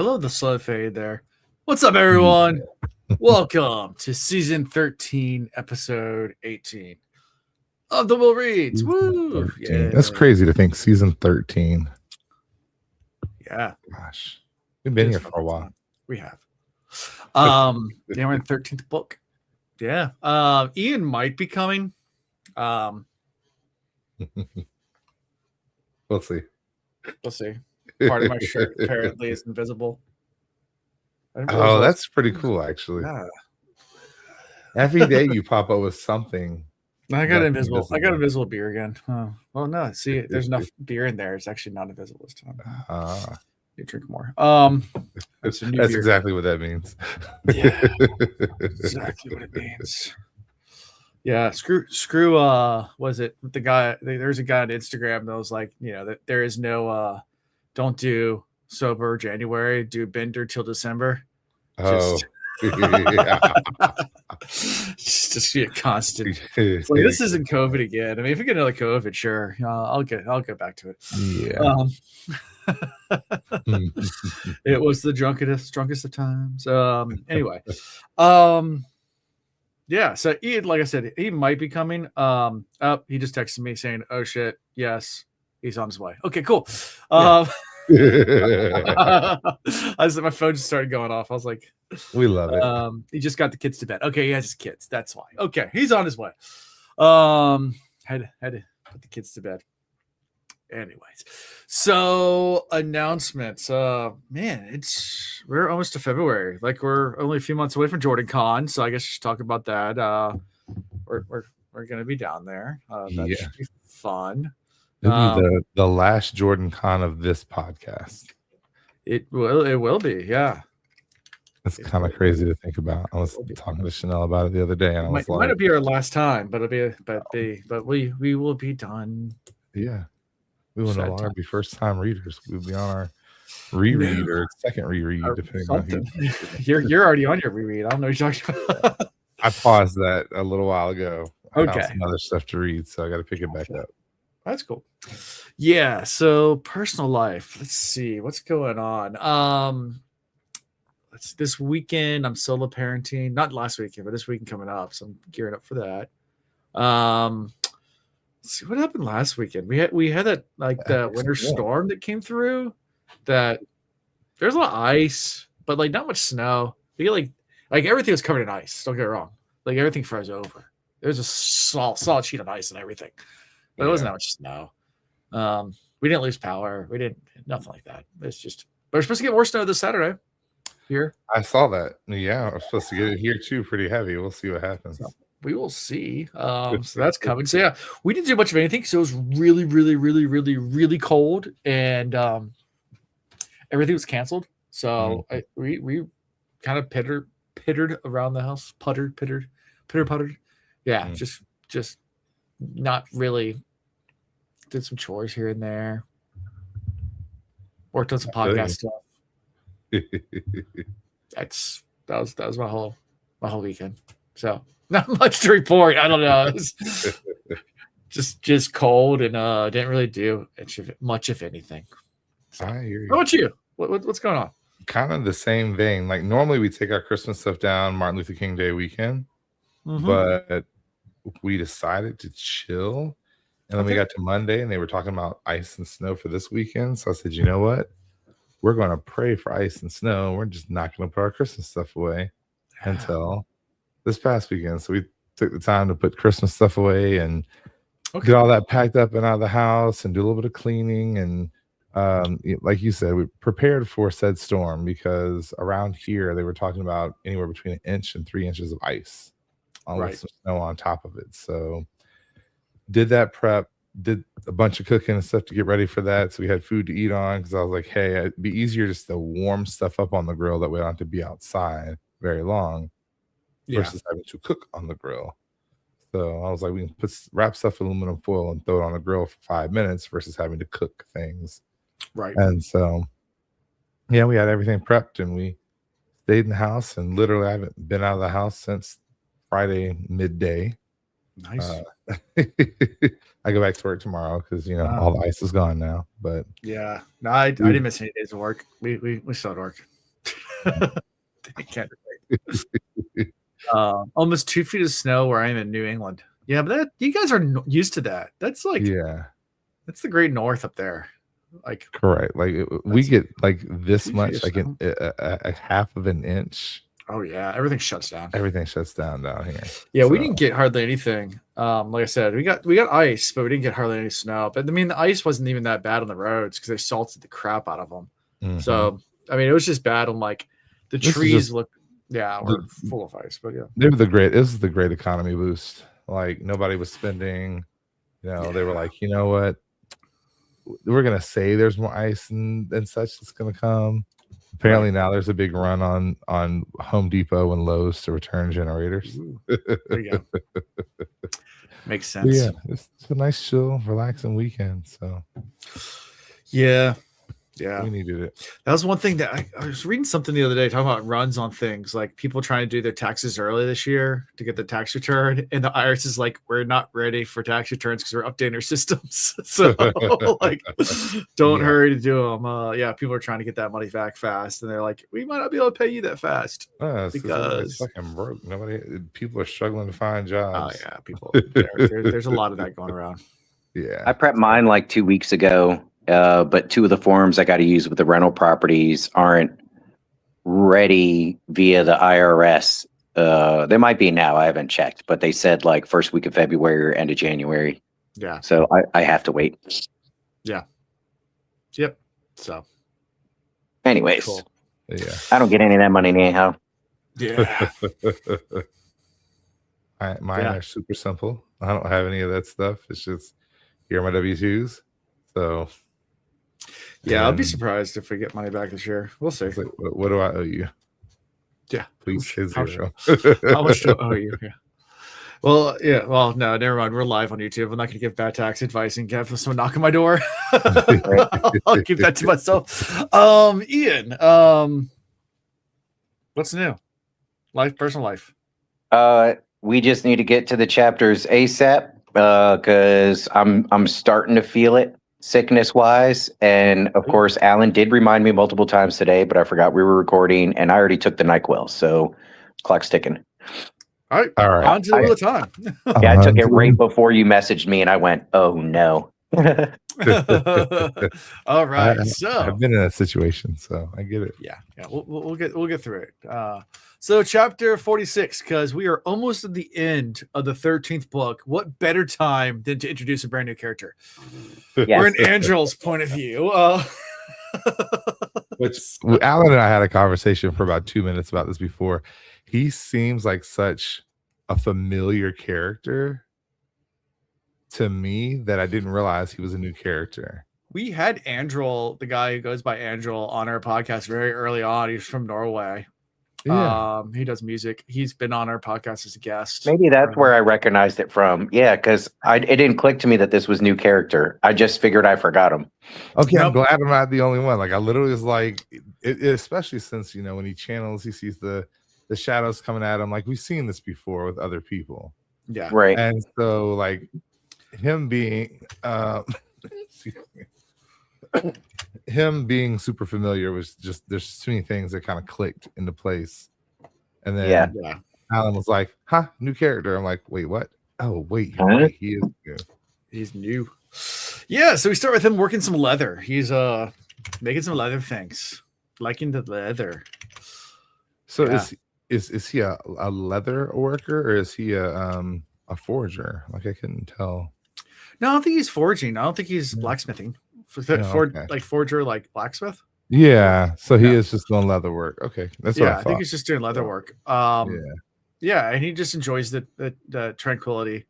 love the slow fade there. What's up, everyone? Welcome to season 13, episode 18 of the Will Reads. Woo! Yeah. That's crazy to think season 13. Yeah. Gosh. We've been here for a while. We have. Yeah, we're in the 13th book. Yeah. Ian might be coming. We'll see. We'll see. Part of my shirt apparently is invisible. Oh, that's pretty cool, actually. Yeah. Every day you pop up with something. I got invisible. I got invisible beer again. Oh, well, no. See, there's enough beer in there. It's actually not invisible this time. You drink more. That's exactly what that means. Yeah, exactly what it means. Yeah, screw. Was it the guy? There's a guy on Instagram that was like, that there is no don't do sober January, do bender till December. Just be a constant. It's like, this isn't COVID again. I mean, if we get another COVID, sure, I'll get back to it. Yeah. It was the drunkest of times. Anyway, yeah. So Ian, like I said, he might be coming. He just texted me saying, "Oh shit, yes, he's on his way." Okay, cool. My phone just started going off. I was like, we love it. He just got the kids to bed. Okay, he has his kids. That's why. Okay, he's on his way. Had to put the kids to bed. Anyways, so announcements. Man, we're almost to February. Like, we're only a few months away from Jordan Con, so I guess we should talk about that. We're gonna be down there. That should be fun. It'll be the last Jordan Con of this podcast. It will be, yeah. It's kind of crazy to think about. I was talking to Chanel about it the other day, and I was like, "It might not be our last time, but we will be done." Yeah, we will no longer be first time readers. We'll be on our reread or second reread, depending on who. You're already on your reread. I don't know what you're talking about. I paused that a little while ago. Okay, I have some other stuff to read, so I got to pick it back up. That's cool. Yeah. So personal life. Let's see what's going on. This weekend I'm solo parenting. Not last weekend, but this weekend coming up. So I'm gearing up for that. Let's see what happened last weekend. We had that the winter storm that came through. That there's a lot of ice, but like not much snow. We get like everything was covered in ice. Don't get it wrong. Like everything froze over. There was a solid sheet of ice and everything. But it wasn't that much snow. We didn't lose power. We didn't nothing like that. It's just we're supposed to get more snow this Saturday here. I saw that. Yeah, we're supposed to get it here too, pretty heavy. We'll see what happens. So we will see. So that's coming. So yeah, we didn't do much of anything. So it was really, really, really, really, really cold, and everything was canceled. So we kind of pittered around the house, puttered. Yeah, just not really. Did some chores here and there. Worked on some podcast stuff. That was my whole weekend. So not much to report. I don't know. It's just cold and didn't really do much if anything. So, I hear you. How about you? What's going on? Kind of the same vein. Like normally we take our Christmas stuff down Martin Luther King Day weekend, but we decided to chill. And then we got to Monday and they were talking about ice and snow for this weekend. So I said, you know what? We're going to pray for ice and snow. We're just not going to put our Christmas stuff away until this past weekend. So we took the time to put Christmas stuff away and get all that packed up and out of the house and do a little bit of cleaning. And like you said, we prepared for said storm because around here they were talking about anywhere between 1 inch and 3 inches of ice with some snow on top of it. So did that prep, did a bunch of cooking and stuff to get ready for that. So we had food to eat on because I was like, hey, it'd be easier just to warm stuff up on the grill. That way I don't have to be outside very long versus having to cook on the grill. So I was like, we can wrap stuff in aluminum foil and throw it on the grill for 5 minutes versus having to cook things. Right. And so, yeah, we had everything prepped and we stayed in the house. And literally I haven't been out of the house since Friday midday. Nice. I go back to work tomorrow because all the ice is gone now. But yeah, no, I didn't miss any days of work. We still at work. I can't relate. Almost 2 feet of snow where I'm in New England. Yeah, but you guys are used to that. That's like, that's the Great North up there. Like, correct. Like we get like this much, like a half of an inch. Oh yeah, everything shuts down. Everything shuts down here. Yeah, we didn't get hardly anything. Like I said, we got ice, but we didn't get hardly any snow. But I mean, the ice wasn't even that bad on the roads because they salted the crap out of them. Mm-hmm. So I mean, it was just bad on like the trees look. Yeah, we're full of ice, but yeah, they were this is the great economy boost. Like nobody was spending. You know, they were like, you know what? We're gonna say there's more ice and such that's gonna come. Apparently now there's a big run on Home Depot and Lowe's to return generators. There you go. Makes sense. Yeah, it's a nice, chill, relaxing weekend. So yeah, we needed it. That was one thing that I was reading something the other day talking about runs on things like people trying to do their taxes early this year to get the tax return, and the IRS is like, we're not ready for tax returns because we're updating our systems. So like, don't hurry to do them. Yeah, people are trying to get that money back fast, and they're like, we might not be able to pay you that fast because it's fucking broke. People are struggling to find jobs. Oh yeah, people. There's a lot of that going around. Yeah, I prepped mine like 2 weeks ago. But 2 of the forms I got to use with the rental properties aren't ready via the IRS. They might be now. I haven't checked, but they said like first week of February or end of January. Yeah. So I have to wait. Yeah. Yep. So. Anyways. Cool. Yeah. I don't get any of that money anyhow. Yeah. Mine are super simple. I don't have any of that stuff. It's just here are my W-2s. So. Yeah, I'll be surprised if we get money back this year. We'll see. Like, what do I owe you? Yeah. Please say zero. How much do I owe you? Yeah. Well, yeah. Well, no, never mind. We're live on YouTube. I'm not going to give bad tax advice and have someone knock on my door. I'll keep that to myself. Ian, what's new? Personal life. We just need to get to the chapters ASAP because I'm starting to feel it. Sickness wise, and of course Alan did remind me multiple times today, but I forgot we were recording and I already took the NyQuil, so clock's ticking. All right. On to the time. Yeah, I took it right before you messaged me and I went, oh no. All right. So I've been in that situation, so I get it. Yeah. We'll get through it. So chapter 46, because we are almost at the end of the 13th book. What better time than to introduce a brand new character? Yes. We're in Androl's point of view. Which Alan and I had a conversation for about 2 minutes about this before. He seems like such a familiar character to me that I didn't realize he was a new character. We had Androl, the guy who goes by Androl, on our podcast very early on. He's from Norway. Yeah. He does music. He's been on our podcast as a guest. Maybe that's where I recognized it from. Yeah, because it didn't click to me that this was new character. I just figured I forgot him. Okay, I'm glad I'm not the only one. Like I literally was like, especially since when he channels, he sees the shadows coming at him. Like we've seen this before with other people. Yeah, right. And so like him being him being super familiar was just there's too many things that kind of clicked into place. And then Alan was like, new character. I'm like, wait, what? Oh, wait, right. He is new. He's new. Yeah, so we start with him working some leather. He's making some leather things. Liking the leather. So is he a leather worker or is he a forger? Like I couldn't tell. No, I don't think he's forging. I don't think he's blacksmithing. Like forger, like blacksmith. Yeah, so he is just doing leather work. Okay, that's what I think he's just doing leather work. Yeah, and he just enjoys the tranquility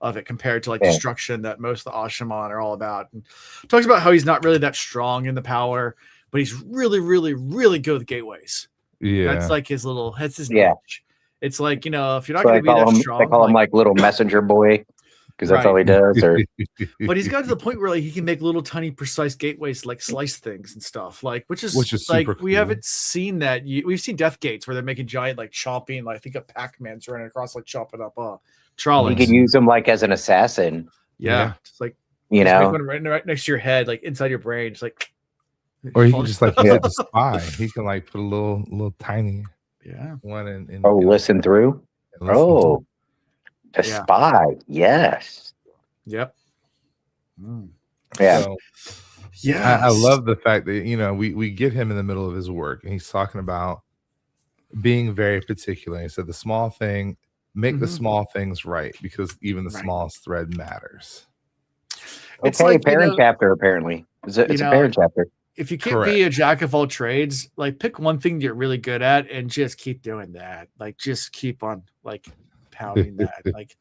of it compared to like destruction that most of the Ashaman are all about. And talks about how he's not really that strong in the power, but he's really, really, really good with gateways. Yeah, that's like his niche. It's like if you're not going to be that strong, they call him like little messenger boy. Because that's all he does. But he's got to the point where like he can make little tiny precise gateways to, like slice things and stuff. Like which is like we haven't seen that. We've seen death gates where they're making giant like chopping. Like I think a Pac-Man's running across like chopping up trolleys. You can use them like as an assassin. Yeah. It's like right next to your head, like inside your brain. It's like Or he can just like use it to spy. He can like put a little tiny one in. Listen through. To spy. Yes. Yep. Yeah. So, yeah. I love the fact that we get him in the middle of his work, and he's talking about being very particular. He said the small thing, make the small things right, because even the smallest thread matters. It's like Perrin chapter. Apparently, it's a Perrin chapter. If you can't be a jack of all trades, like pick one thing you're really good at and just keep doing that. Like just keep on like pounding that. Like,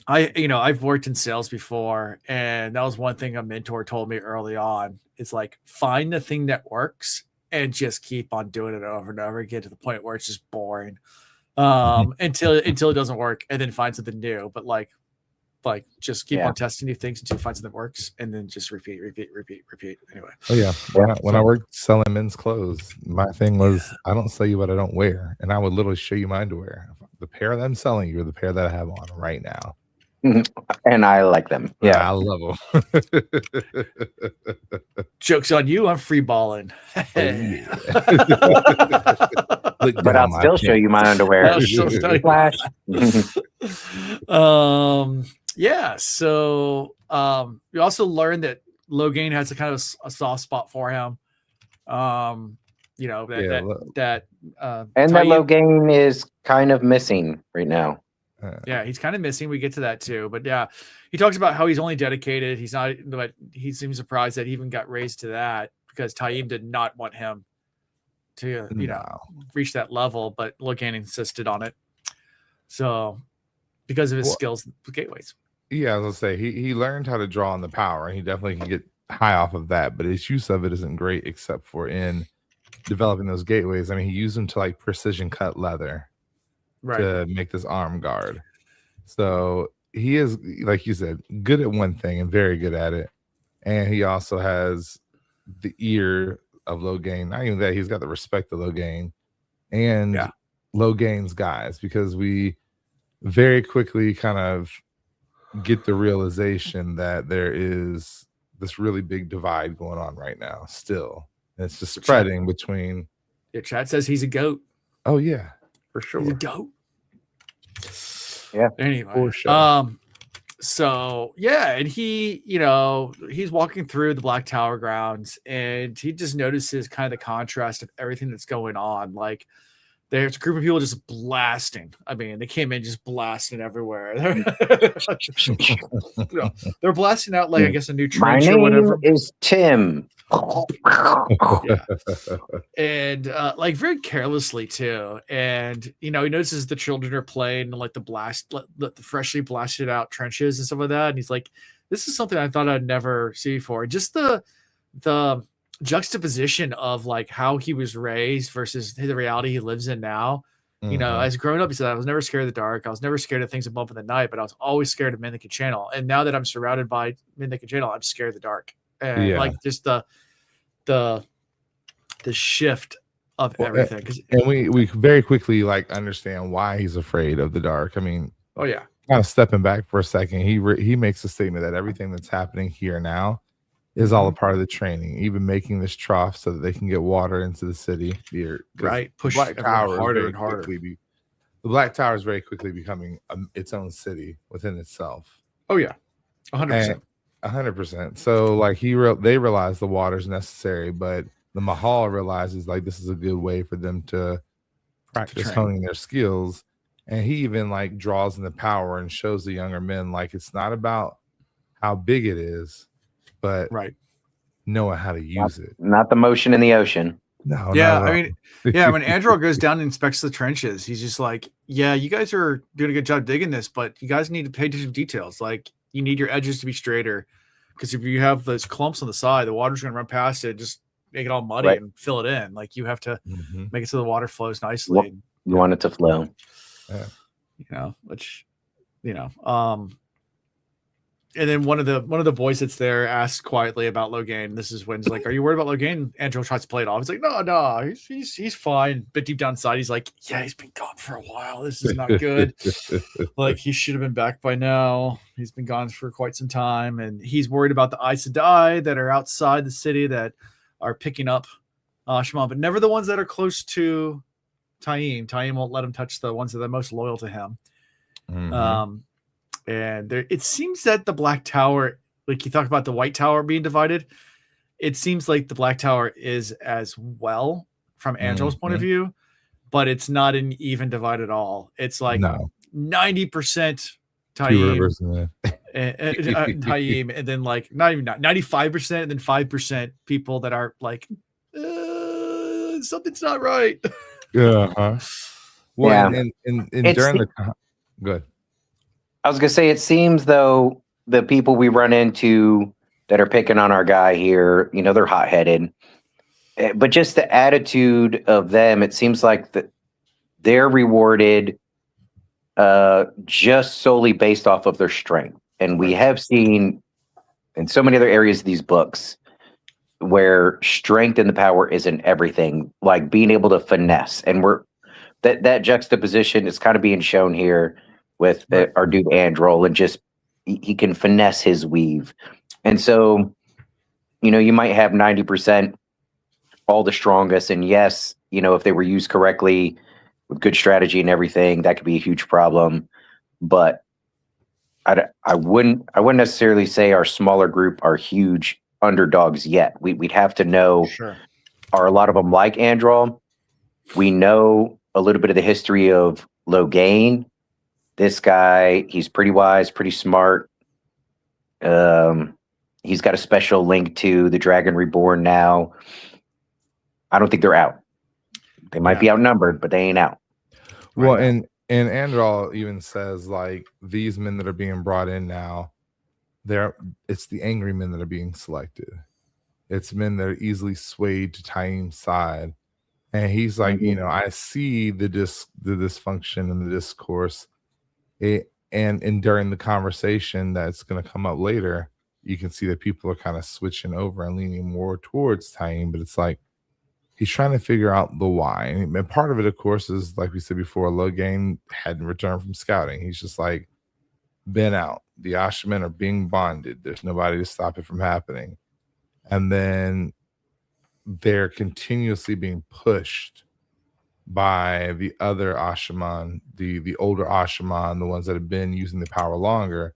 I've worked in sales before, and that was one thing a mentor told me early on. It's like find the thing that works and just keep on doing it over and over again to the point where it's just boring, until it doesn't work, and then find something new. But like just keep on testing new things until you find something that works, and then just repeat. Anyway. Oh yeah. When I worked selling men's clothes, my thing was I don't sell you what I don't wear, and I would literally show you my underwear. The pair that I'm selling you are the pair that I have on right now. And I like them. Yeah, I love them. Joke's on you. I'm free balling. But I'll still show you my underwear. Flash. Yeah. So we also learned that Logain has a kind of a soft spot for him. And that Logain is kind of missing right now. Yeah, he's kind of missing. We get to that too, but yeah, he talks about how he's only dedicated. He's not, but he seems surprised that he even got raised to that because Taim did not want him to, reach that level, but Logain insisted on it. So, because of his skills with gateways. Yeah, I was gonna say he learned how to draw on the power, and he definitely can get high off of that. But his use of it isn't great, except for in developing those gateways. I mean, he used them to like precision cut leather. To make this arm guard. So he is, like you said, good at one thing and very good at it. And he also has the ear of Logain. Not even that, he's got the respect of Logain and Logain's guys, because we very quickly kind of get the realization that there is this really big divide going on right now still. And it's just spreading between. Yeah, chat says he's a goat. Oh, yeah. For sure. He's a goat. Yeah. Anyway. For sure. So yeah, and he's walking through the Black Tower grounds, and he just notices kind of the contrast of everything that's going on. Like there's a group of people just blasting. I mean, they came in just blasting everywhere. They're blasting out like I guess a new trench or whatever. My name is Tim. And like very carelessly too, and he notices the children are playing like the freshly blasted out trenches and stuff like that, and he's like, this is something I thought I'd never see before. Just the juxtaposition of like how he was raised versus the reality he lives in now. As growing up, he said, I was never scared of the dark, I was never scared of things that bump in the night, but I was always scared of men that could channel. And now that I'm surrounded by men that can channel, I'm scared of the dark. And like just the shift of everything. And we very quickly like understand why he's afraid of the dark. I mean, kind of stepping back for a second, he makes a statement that everything that's happening here now is all a part of the training, even making this trough so that they can get water into the city here. Push Black Tower harder and harder. The Black Tower is very quickly becoming its own city within itself. Oh yeah, 100%. 100%. So like they realize the water's necessary, but the Mahal realizes like this is a good way for them to practice honing their skills. And he even like draws in the power and shows the younger men like it's not about how big it is, but knowing how to use it. Not the motion in the ocean. No. Yeah, I mean, when Androl goes down and inspects the trenches, he's just like, yeah, you guys are doing a good job digging this, but you guys need to pay attention to details. Like you need your edges to be straighter, because if you have those clumps on the side, the water's going to run past it, just make it all muddy and fill it in. Like you have to make it so the water flows nicely. You want it to flow. And then one of the boys that's there asks quietly about Logain. This is when he's like, "Are you worried about Logain?" Androl tries to play it off. He's like, "No, he's fine." But deep down inside, he's like, "Yeah, he's been gone for a while. This is not good. Like he should have been back by now. He's been gone for quite some time, and he's worried about the Aes Sedai that are outside the city that are picking up Ashman, but never the ones that are close to Taim. Taim won't let him touch the ones that are most loyal to him." Mhm. And there, it seems that the Black Tower, like you talked about the White Tower being divided, it seems like the Black Tower is as well from Androl's point of Mhm. view, but it's not an even divide at all. It's like No. 90% Two Taim, rivers in there. Taim, and then like not even 95%, and then 5% people that are like, something's not right. Uh-huh. Well, Yeah. and It's during the- the good. I was gonna say, it seems though the people we run into that are picking on our guy here, they're hot headed. But just the attitude of them, it seems like that they're rewarded just solely based off of their strength. And we Right. have seen in so many other areas of these books where strength and the power isn't everything, like being able to finesse. And that juxtaposition is kind of being shown here with Right. our dude Androl, and just he can finesse his weave. And so, you might have 90% all the strongest, and yes, if they were used correctly with good strategy and everything, that could be a huge problem. But I wouldn't necessarily say our smaller group are huge underdogs yet. We'd have to know, Sure. are a lot of them like Androl? We know a little bit of the history of Logain. This guy, he's pretty wise, pretty smart. He's got a special link to the Dragon Reborn now. I don't think they're out. They might be outnumbered, but they ain't out. Well, Right. and Androl even says like these men that are being brought in now, it's the angry men that are being selected. It's men that are easily swayed to Taim's side. And he's like, Mhm. I see the dysfunction and the discourse. And during the conversation that's going to come up later, you can see that people are kind of switching over and leaning more towards Taim, but it's like he's trying to figure out the why. And part of it, of course, is like we said before, Logain hadn't returned from scouting. He's just like been out. The Ashamen are being bonded. There's nobody to stop it from happening. And then they're continuously being pushed by the other Ashaman, the older Ashaman, the ones that have been using the power longer,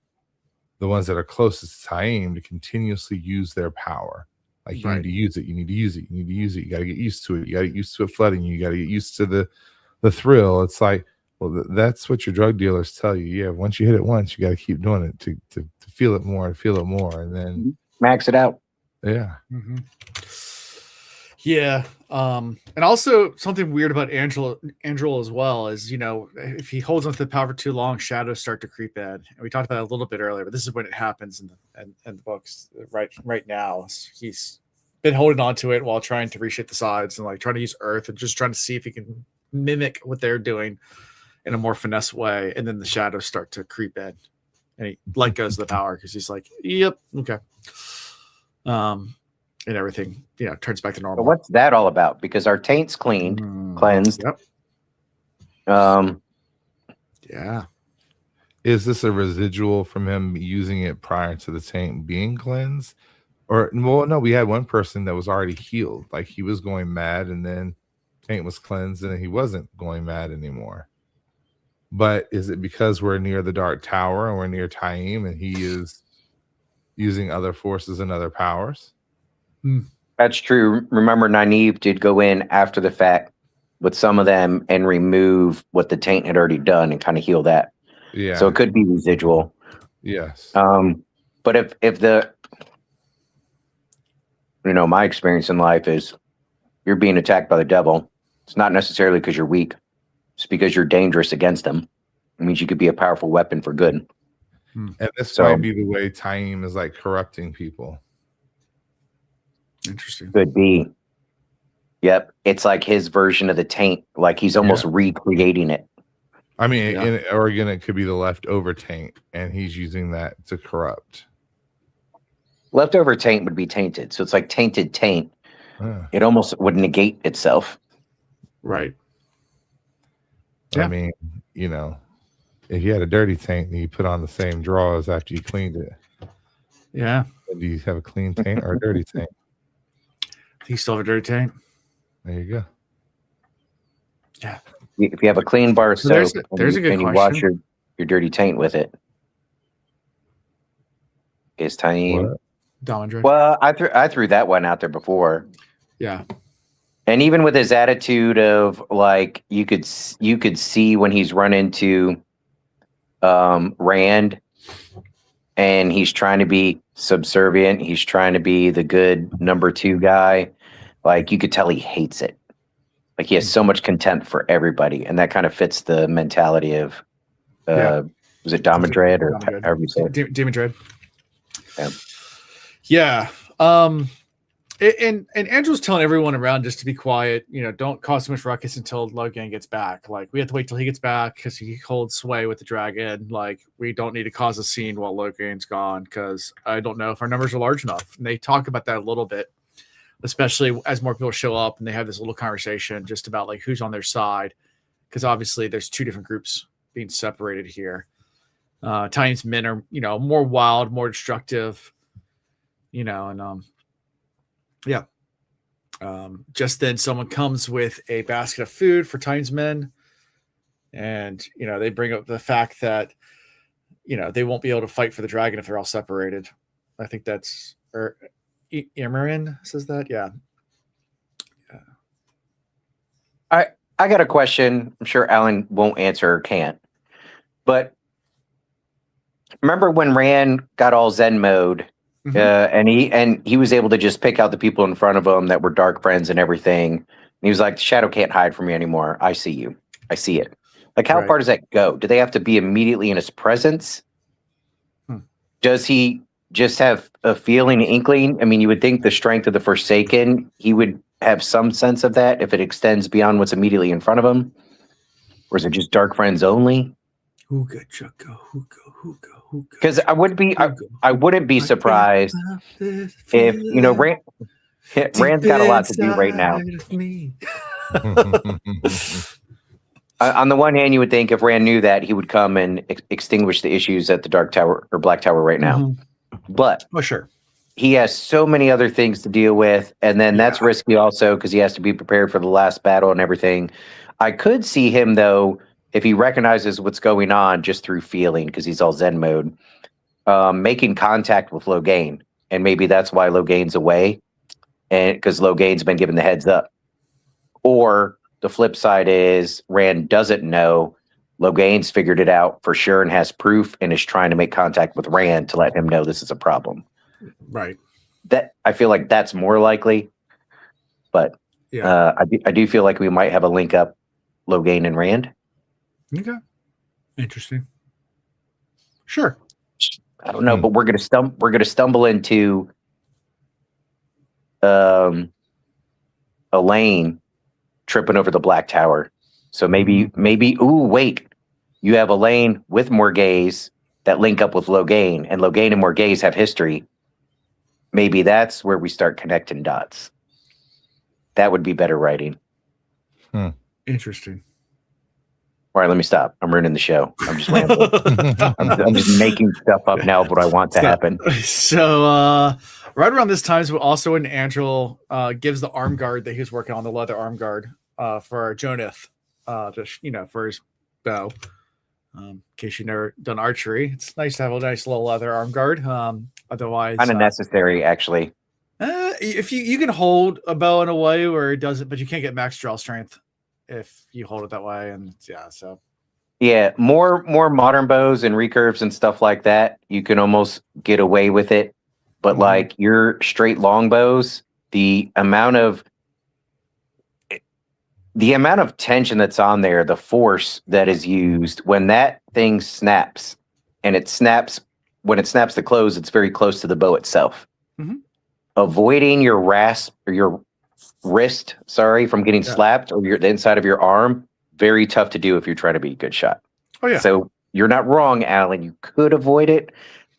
the ones that are closest to Taim, to continuously use their power. Like you need to use it, you need to use it, you need to use it. You got to get used to it. You got to get used to it flooding you. You got to get used to the thrill. It's like, well, that's what your drug dealers tell you. Yeah, once you hit it once, you got to keep doing it to feel it more and feel it more, and then Max it out. yeah. Mm-hmm. Yeah. And also something weird about Androl as well is, if he holds onto the power for too long, shadows start to creep in. And we talked about it a little bit earlier, but this is when it happens in the books right now. He's been holding on to it while trying to reshape the sides and like trying to use earth and just trying to see if he can mimic what they're doing in a more finesse way. And then the shadows start to creep in and he let goes of the power because he's like, yep, okay. And everything, turns back to normal. But what's that all about? Because our taint's cleansed. Yep. Yeah. Is this a residual from him using it prior to the taint being cleansed? Or, well, no, we had one person that was already healed. Like he was going mad and then taint was cleansed and he wasn't going mad anymore. But is it because we're near the Dark Tower and we're near Taim and he is using other forces and other powers? That's true. Remember, Nynaeve did go in after the fact with some of them and remove what the taint had already done and kind of heal that. Yeah. So it could be residual. Yes. But if the, my experience in life is you're being attacked by the devil, it's not necessarily because you're weak. It's because you're dangerous against them. It means you could be a powerful weapon for good. And this might be the way Taim is like corrupting people. Interesting. Could be. Yep. It's like his version of the taint. Like he's almost recreating it. I mean, in Oregon, it could be the leftover taint, and he's using that to corrupt. Leftover taint would be tainted, so it's like tainted taint. It almost would negate itself. Right. I mean, if you had a dirty taint and you put on the same drawers after you cleaned it. Yeah. Do you have a clean taint or a dirty taint? Do you still have a dirty taint? There you go. Yeah. If you have a clean bar of soap, there's a good and you wash your dirty taint with it, is Taim. Well, I threw that one out there before. Yeah. And even with his attitude of like you could see when he's run into Rand and he's trying to be subservient, he's trying to be the good number 2 guy. Like you could tell he hates it. Like he has so much contempt for everybody, and that kind of fits the mentality of was it Damodred or however you say it? Damodred. Yeah. Yeah. And Andrew's telling everyone around just to be quiet, don't cause too much ruckus until Logan gets back. Like we have to wait till he gets back because he holds sway with the dragon. Like we don't need to cause a scene while Logan's gone because I don't know if our numbers are large enough. And they talk about that a little bit, especially as more people show up and they have this little conversation just about like who's on their side. Because obviously there's 2 different groups being separated here. Titan's men are, more wild, more destructive, just then someone comes with a basket of food for Titan's men. And, they bring up the fact that, they won't be able to fight for the dragon if they're all separated. I think that's, Imran says that. Yeah. I got a question. I'm sure Alan won't answer or can't. But remember when Rand got all Zen mode, and he was able to just pick out the people in front of him that were dark friends and everything. And he was like, the shadow can't hide from me anymore. I see you. I see it. Like, how far does that go? Do they have to be immediately in his presence? Does he just have a feeling, an inkling? I mean, you would think the strength of the Forsaken, he would have some sense of that if it extends beyond what's immediately in front of him. Or is it just dark friends only? Because I wouldn't be surprised if Rand's got a lot to do right now. On the one hand, you would think if Rand knew that, he would come and extinguish the issues at the Dark Tower or Black Tower right now. But sure, he has so many other things to deal with, and then that's risky also because he has to be prepared for the last battle and everything. I could see him though, if he recognizes what's going on just through feeling, because he's all Zen mode, making contact with Logain, and maybe that's why Logain's away, and because Logain's been given the heads up. Or the flip side is Rand doesn't know, Logain's figured it out for sure and has proof and is trying to make contact with Rand to let him know this is a problem. Right. That I feel like that's more likely, but I do feel like we might have a link up Logain and Rand. Okay. Interesting. Sure. I don't know, but we're gonna stumble into Elayne tripping over the Black Tower. So maybe wait, you have Elayne with Morghese that link up with Logain, and Logain and Morghese have history. Maybe that's where we start connecting dots. That would be better writing. Interesting. All right, let me stop. I'm ruining the show. I'm just rambling. I'm just making stuff up now of what I want to happen. So right around this time is also when Androl gives the arm guard that he was working on, the leather arm guard for Joneth, for his bow. In case you've never done archery, it's nice to have a nice little leather arm guard. Otherwise, kind of necessary, actually. If you can hold a bow in a way where it doesn't, but you can't get max draw strength if you hold it that way. And more modern bows and recurves and stuff like that, you can almost get away with it. But like your straight long bows, the amount of tension that's on there, the force that is used when that thing snaps, and it snaps when it snaps the close, it's very close to the bow itself. Avoiding your wrist, from getting slapped, or the inside of your arm, very tough to do if you're trying to be a good shot. Oh yeah. So you're not wrong, Alan. You could avoid it,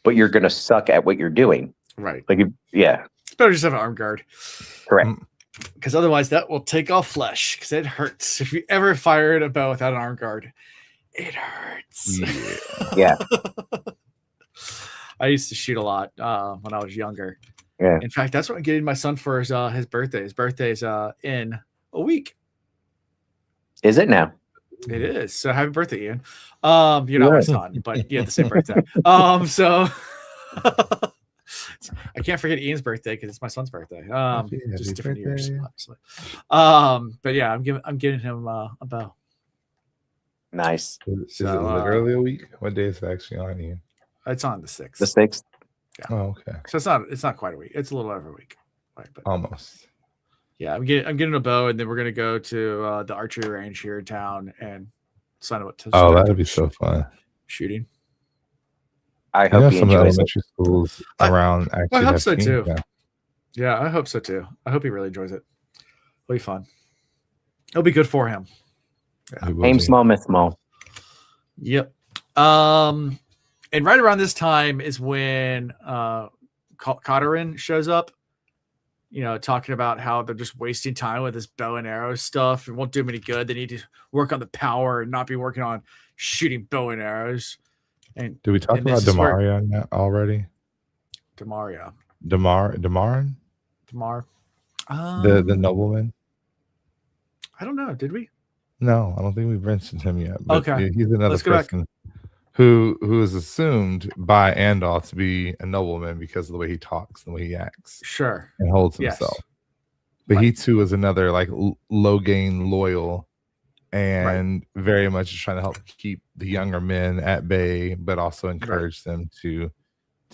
but you're going to suck at what you're doing. Right. Like, yeah. It's better just have an arm guard. Correct. Because otherwise that will take off flesh because it hurts. If you ever fired a bow without an arm guard, it hurts. Yeah. I used to shoot a lot when I was younger. Yeah. In fact, that's what I'm getting my son for his birthday. His birthday's in a week. Is it now? It is. So happy birthday, Ian. You're not my son, but you have the same birthday. So I can't forget Ian's birthday because it's my son's birthday. Just different years, obviously. But yeah, I'm giving him a bow. Nice. Is it literally a week? What day is it actually on, Ian? It's on the 6th. The 6th? Yeah. Oh, okay. So it's not quite a week. It's a little over a week. Right, but Almost. yeah, I'm getting a bow, and then we're gonna go to the archery range here in town and sign up to that'd be so fun. shooting. I hope he some enjoys it. elementary schools around actually I hope have so teams too. now. Yeah, I hope so too. I hope he really enjoys it. It'll be fun. It'll be good for him. It will Aim be. small, miss small. Yep. And right around this time is when Cotterin shows up, talking about how they're just wasting time with this bow and arrow stuff. It won't do them any good. They need to work on the power and not be working on shooting bow and arrows. And Did we talk about Demaria already? Demaria. Demarin? Damar. The nobleman? I don't know. Did we? No, I don't think we've mentioned him yet. But Okay. he's another person who is assumed by Androl to be a nobleman because of the way he talks, the way he acts. Sure. And holds himself. But he too is another like low gain loyal and very much is trying to help keep the younger men at bay, but also encourage them to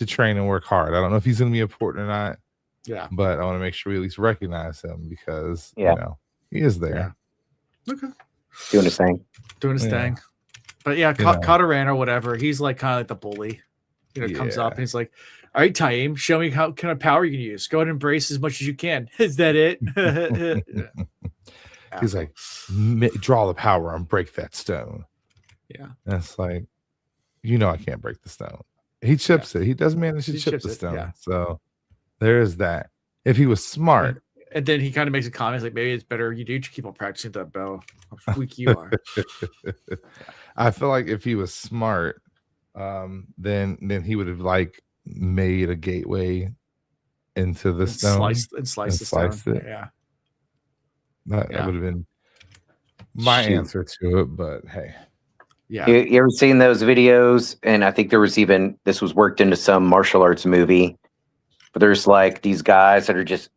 train and work hard. I don't know if he's going to be important or not. Yeah. But I want to make sure we at least recognize him because he is there. Yeah. Okay. Doing his thing. But yeah, Cotteran or whatever, he's like kind of like the bully. Comes up and he's like, "All right, Taim, show me how kind of power you can use. Go ahead and embrace as much as you can." Is that it? He's like, "Draw the power and break that stone." Yeah. And it's like, I can't break the stone. He chips it. He does manage to chip the stone. Yeah. So there is that. If he was smart. And then he kind of makes a comment like, maybe it's better you do keep on practicing that bow. How weak you are. I feel like if he was smart, then he would have made a gateway into the stone sliced it. Yeah. That would have been my answer to it, but hey. Yeah. You ever seen those videos? And I think this was worked into some martial arts movie, but there's like these guys that are just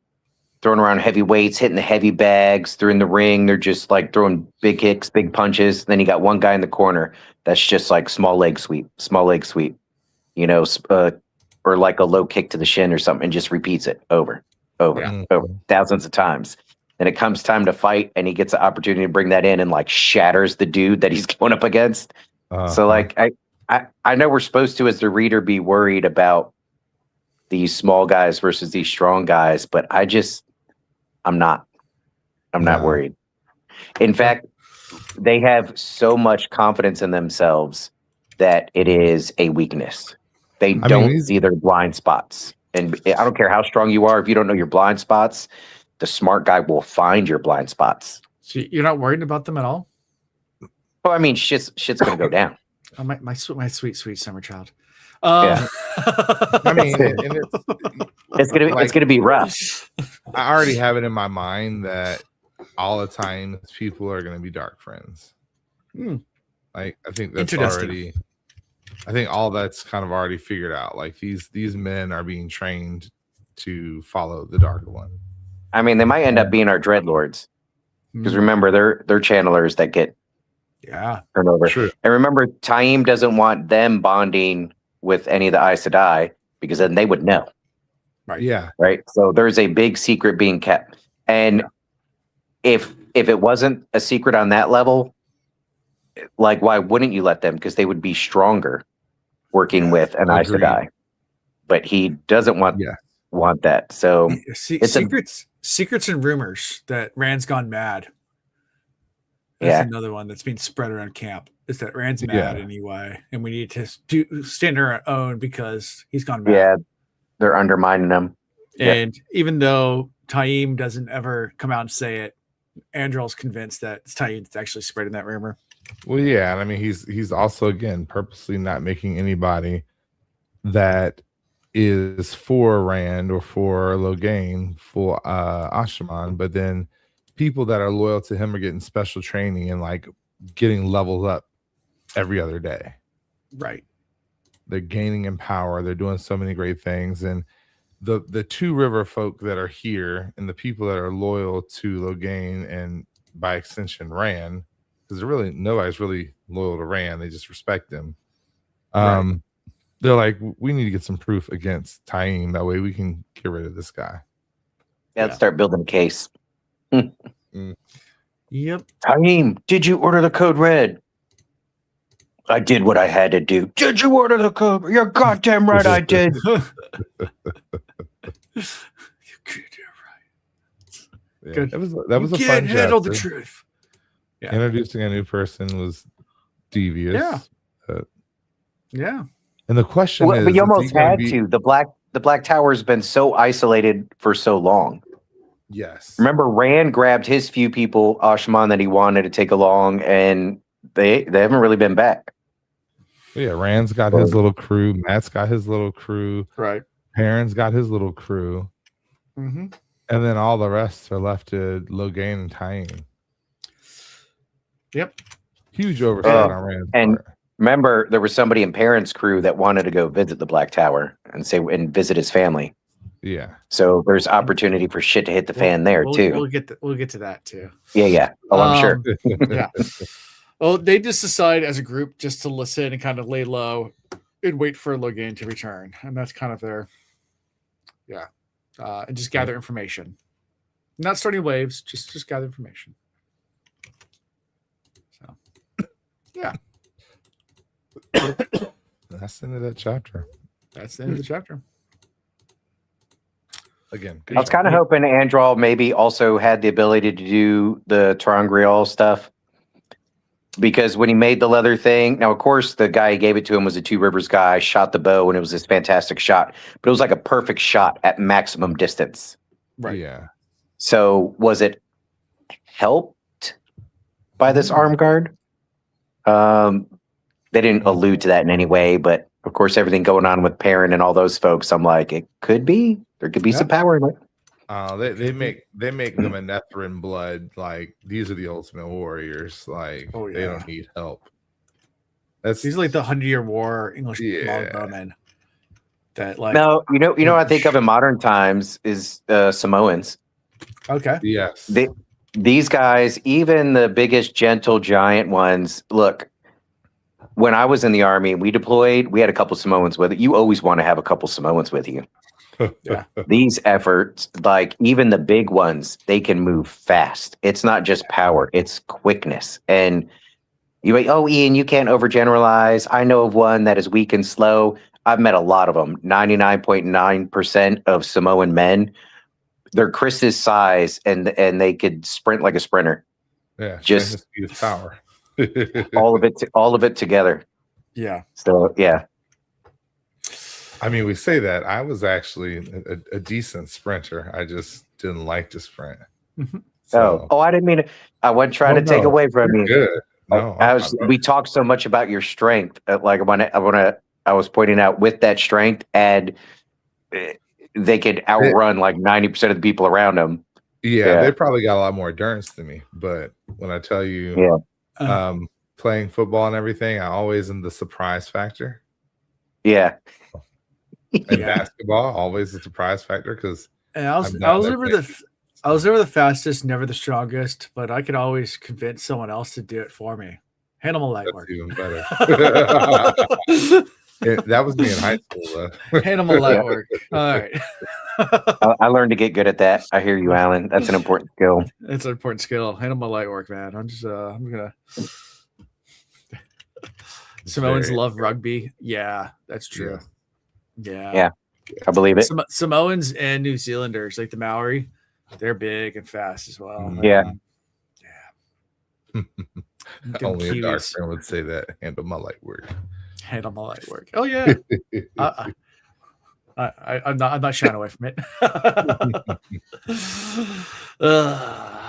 throwing around heavy weights, hitting the heavy bags. They're in the ring. They're just like throwing big kicks, big punches. Then you got one guy in the corner that's just like small leg sweep, or like a low kick to the shin or something, and just repeats it over thousands of times. Then it comes time to fight, and he gets the opportunity to bring that in and like shatters the dude that he's going up against. So like I know we're supposed to, as the reader, be worried about these small guys versus these strong guys, but I'm not worried. In fact, they have so much confidence in themselves that it is a weakness. They don't see their blind spots. And I don't care how strong you are, if you don't know your blind spots, the smart guy will find your blind spots. So you're not worried about them at all? Well, I mean, shit's gonna go down. Oh, my sweet summer child. Yeah. I mean, it's gonna be rough. I already have it in my mind that all the time people are going to be dark friends. Like I think that's already. I think all that's kind of already figured out. Like these men are being trained to follow the dark one. I mean, they might end up being our dreadlords because remember they're channelers that get turned over. True. And remember, Taim doesn't want them bonding with any of the Aes Sedai because then they would know. Right. Yeah. Right. So there's a big secret being kept. And if it wasn't a secret on that level, like why wouldn't you let them? Because they would be stronger working with an Aes Sedai. But he doesn't want that. So it's secrets and rumors that Rand's gone mad. That's another one that's being spread around camp. Is that Rand's mad anyway, and we need to stand our own because he's gone mad. Yeah, they're undermining him. And even though Taim doesn't ever come out and say it, Androl's convinced that it's Taim that's actually spreading that rumor. Well, yeah, and I mean he's also again purposely not making anybody that is for Rand or for Logain for Ashaman, but then people that are loyal to him are getting special training and like getting leveled up every other day. Right. They're gaining in power. They're doing so many great things. And the two river folk that are here and the people that are loyal to Logain and by extension Rand, because really nobody's really loyal to Rand, they just respect him. Right. They're like, we need to get some proof against Taim. That way we can get rid of this guy. Let's start building a case. Yep. Taim, did you order the code red? I did what I had to do. Did you order the code? You're goddamn right I did. You're Yeah, good. that was you a can't fun handle chapter. the truth. Yeah. Introducing a new person was devious. Yeah. And the question is, but you is almost he gonna had be- to. The Black Tower has been so isolated for so long. Yes. Remember, Rand grabbed his few people, Ashman, that he wanted to take along, and they haven't really been back. Yeah, Rand's got his little crew. Matt's got his little crew. Right. Perrin's got his little crew. Mm-hmm. And then all the rest are left to Logain and Taim. Yep. Huge oversight on Rand's and part. remember, there was somebody in Perrin's crew that wanted to go visit the Black Tower and visit his family. Yeah. So there's opportunity for shit to hit the fan there too. We'll get to that too. Yeah. Oh, I'm sure. Yeah. Well, they just decide as a group just to listen and kind of lay low and wait for Logain to return, and that's kind of their, and just gather information. Not starting waves, just gather information. So, yeah. That's the end of that chapter. That's the end of the chapter. Again, I was kind of hoping Androl maybe also had the ability to do the Terangrial stuff. Because when he made the leather thing, now, of course, the guy who gave it to him was a Two Rivers guy, shot the bow, and it was this fantastic shot. But it was like a perfect shot at maximum distance. Right. Yeah. So was it helped by this arm guard? They didn't allude to that in any way, but of course, everything going on with Perrin and all those folks, I'm like, it could be. There could be some power in it. They make them a Netherin blood. Like, these are the ultimate warriors. Like, they don't need help. These are like the 100-Year War English longbowmen. That like no, you know I think of in modern times is Samoans. Okay. Yes. These guys, even the biggest gentle giant ones, look. When I was in the army, we deployed. We had a couple Samoans with it. You always want to have a couple Samoans with you. Yeah. These efforts, like even the big ones, they can move fast. It's not just power; it's quickness. And you like, oh, Ian, you can't overgeneralize. I know of one that is weak and slow. I've met a lot of them. 99.9% of Samoan men, they're Chris's size, and they could sprint like a sprinter. Yeah, just speed of power. all of it together. Yeah. So yeah. I mean, we say that. I was actually a decent sprinter. I just didn't like to sprint. So, I didn't mean to. I wasn't trying to take away from you. Good. No, we talked so much about your strength. Like I was pointing out with that strength, and they could outrun like 90% of the people around them. Yeah, they probably got a lot more endurance than me. But when I tell you, playing football and everything, I always am the surprise factor. Yeah. And basketball, always a surprise factor because I was never the fastest, never the strongest, but I could always convince someone else to do it for me. Animal light work. Even better. That was me in high school, though. Animal light work. All right. I learned to get good at that. I hear you, Alan. That's an important skill. It's an important skill. Animal light work, man. I'm gonna. Samoans love rugby. Yeah, that's true. Yeah, I believe it. Samoans and New Zealanders, like the Maori, they're big and fast as well. Yeah. Only a dark cuties. friend would say that. Handle my light work. Handle my light work. Oh yeah. I'm not shying away from it.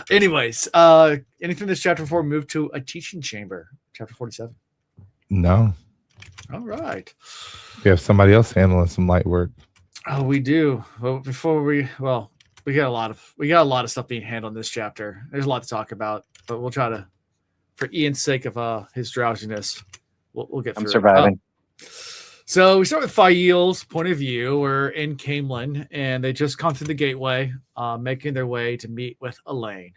Anyways, anything in this chapter before we move to a teaching chamber, chapter 47? No. All right. We have somebody else handling some light work. Oh, we do. Well, we got a lot of stuff being handled in this chapter. There's a lot to talk about, but we'll try to, for Ian's sake of his drowsiness, we'll get through. I'm surviving. So we start with Fael's point of view. We're in Camelin, and they just come through the gateway, making their way to meet with Elayne.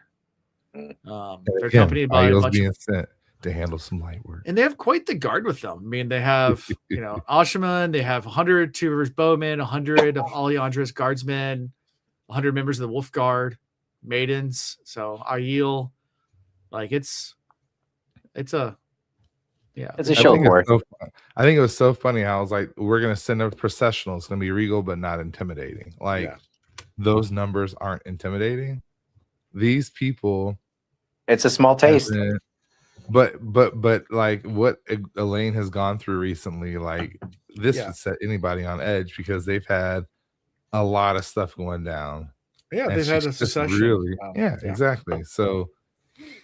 They're accompanied by a bunch being sent to handle some light work. And they have quite the guard with them. I mean, they have, Ashaman, they have 100 Two Rivers bowmen, 100 of Alyandra's guardsmen, 100 members of the Wolf Guard, maidens. So Aiel, like it's a show for it. I think it was so funny how I was like, we're gonna send a processional. It's gonna be regal, but not intimidating. Like those numbers aren't intimidating. These people, it's a small taste. But like what Elayne has gone through recently, like this would set anybody on edge because they've had a lot of stuff going down. Yeah, they've had a succession. Really, exactly. So,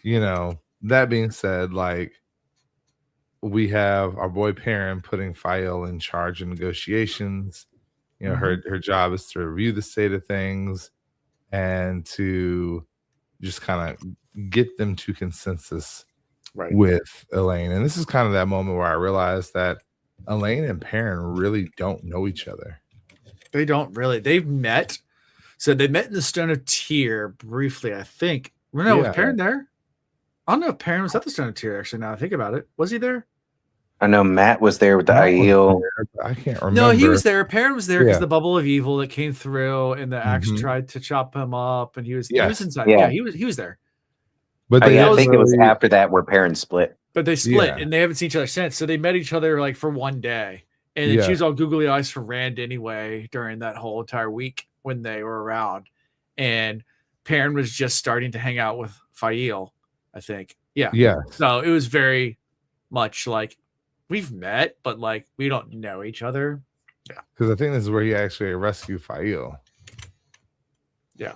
that being said, like we have our boy Perrin putting Fael in charge of negotiations. Her job is to review the state of things and to just kind of get them to consensus with Elayne. And this is kind of that moment where I realized that Elayne and Perrin really don't know each other. They don't really. They've met. So they met in the Stone of Tyr briefly, I think. Was Perrin there? I don't know if Perrin was at the Stone of Tyr, actually, now I think about it. Was he there? I know Mat was there with the Aiel. I can't remember. No, he was there. Perrin was there because the bubble of evil that came through and the axe tried to chop him up, and he was inside. Yeah, he was there. But I think it was after that where Perrin split. But they split and they haven't seen each other since. So they met each other like for one day. And then she was all googly eyes for Rand anyway during that whole entire week when they were around. And Perrin was just starting to hang out with Fael, I think. Yeah. Yeah. So it was very much like we've met, but like we don't know each other. Yeah. Because I think this is where he actually rescued Fael. Yeah.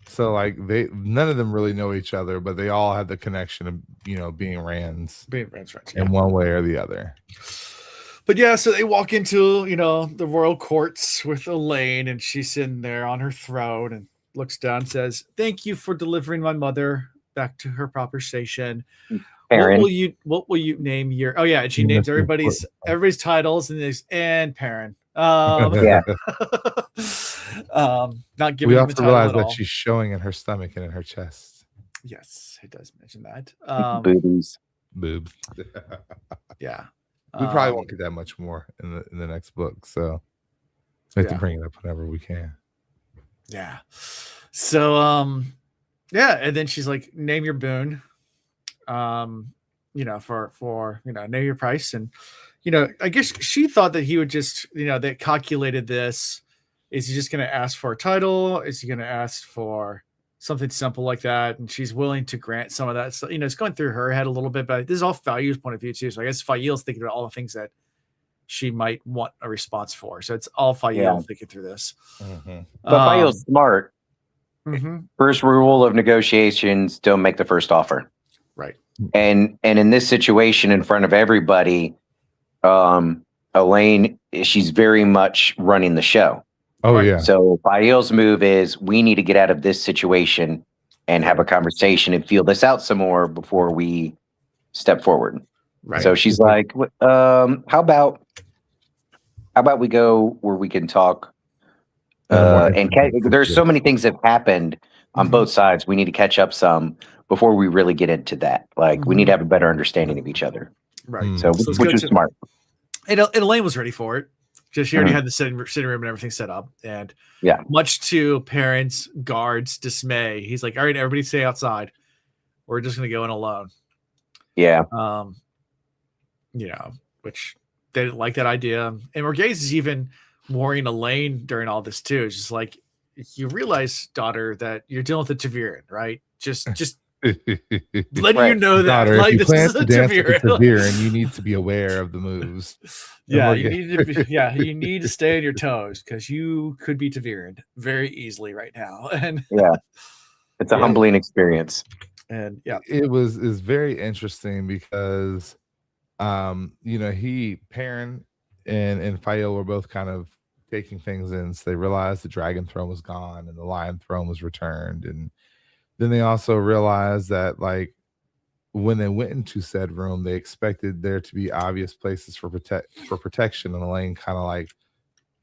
So like none of them really know each other, but they all have the connection of being Rand's friends in one way or the other. But yeah, so they walk into the royal courts with Elayne, and she's sitting there on her throne and looks down and says, "Thank you for delivering my mother back to her proper station. Perrin. What will you name your?" Oh yeah, and she names everybody's titles and Perrin. Not giving. We also realize that she's showing in her stomach and in her chest. Yes, it does mention that. Boobs. Yeah. We probably won't get that much more in the next book, so we have to bring it up whenever we can. Yeah. So and then she's like, "Name your boon." For name your price, and I guess she thought that he would just that calculated this. Is he just going to ask for a title? Is he going to ask for something simple like that? And she's willing to grant some of that. So, it's going through her head a little bit, but this is all Fael's point of view too. So I guess Fael's thinking about all the things that she might want a response for. So it's all Fael thinking through this. Mm-hmm. But Fael's smart. Mm-hmm. First rule of negotiations: don't make the first offer. Right. And in this situation, in front of everybody, Elayne, she's very much running the show. Oh yeah. So Fael's move is we need to get out of this situation and have a conversation and feel this out some more before we step forward. Right. So she's like, how about we go where we can talk? There's so many things that have happened on both sides. We need to catch up some before we really get into that. Like we need to have a better understanding of each other. Right. So which is smart. And Elayne was ready for it. Because she already had the sitting room and everything set up. And much to Perrin's guards' dismay, he's like, "All right, everybody stay outside. We're just going to go in alone." Yeah. Which they didn't like that idea. And Morghese is even warning Elayne during all this too. It's just like, you realize, daughter, that you're dealing with a Taviran, right? Just letting you know that Daughter, like if you this plan is to a dance with Tavir. Tavir, you need to be aware of the moves. Yeah, you need to be, you need to stay on your toes because you could be Taviran very easily right now. And Yeah. It's a humbling experience. And yeah, is very interesting because Perrin and Fael were both kind of taking things in. So they realized the dragon throne was gone and the lion throne was returned. And then they also realized that like when they went into said room, they expected there to be obvious places for protection. And Elayne kind of like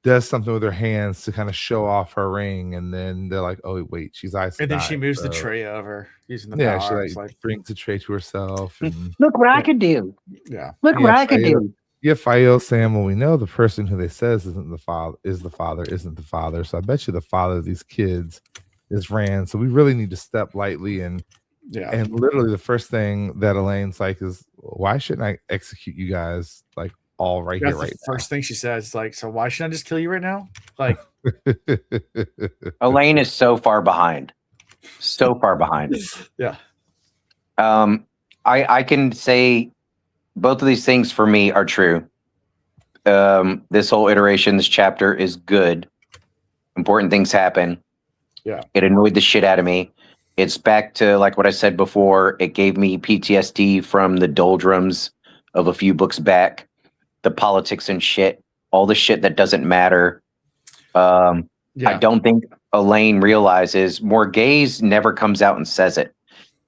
does something with her hands to kind of show off her ring, and then they're like, "Oh wait, she's Ice." And then she moves the tray over using the yeah, power. she like brings the tray to herself, and look what I could do. Yeah, look what I could do. Yeah, Fael saying, "Well, we know the person who they says isn't the father isn't the father. So I bet you the father of these kids is Rand. So we really need to step lightly and." Yeah. And literally the first thing that Elaine's like is, why shouldn't I execute you guys like all right here, right now? First thing she says, like, so why shouldn't I just kill you right now? Like, Elayne is so far behind. So far behind. Yeah. I can say both of these things for me are true. This whole iteration, this chapter is good. Important things happen. Yeah. It annoyed the shit out of me. It's back to like what I said before. It gave me PTSD from the doldrums of a few books back. The politics and shit. All the shit that doesn't matter. I don't think Elayne realizes. Morghese never comes out and says it.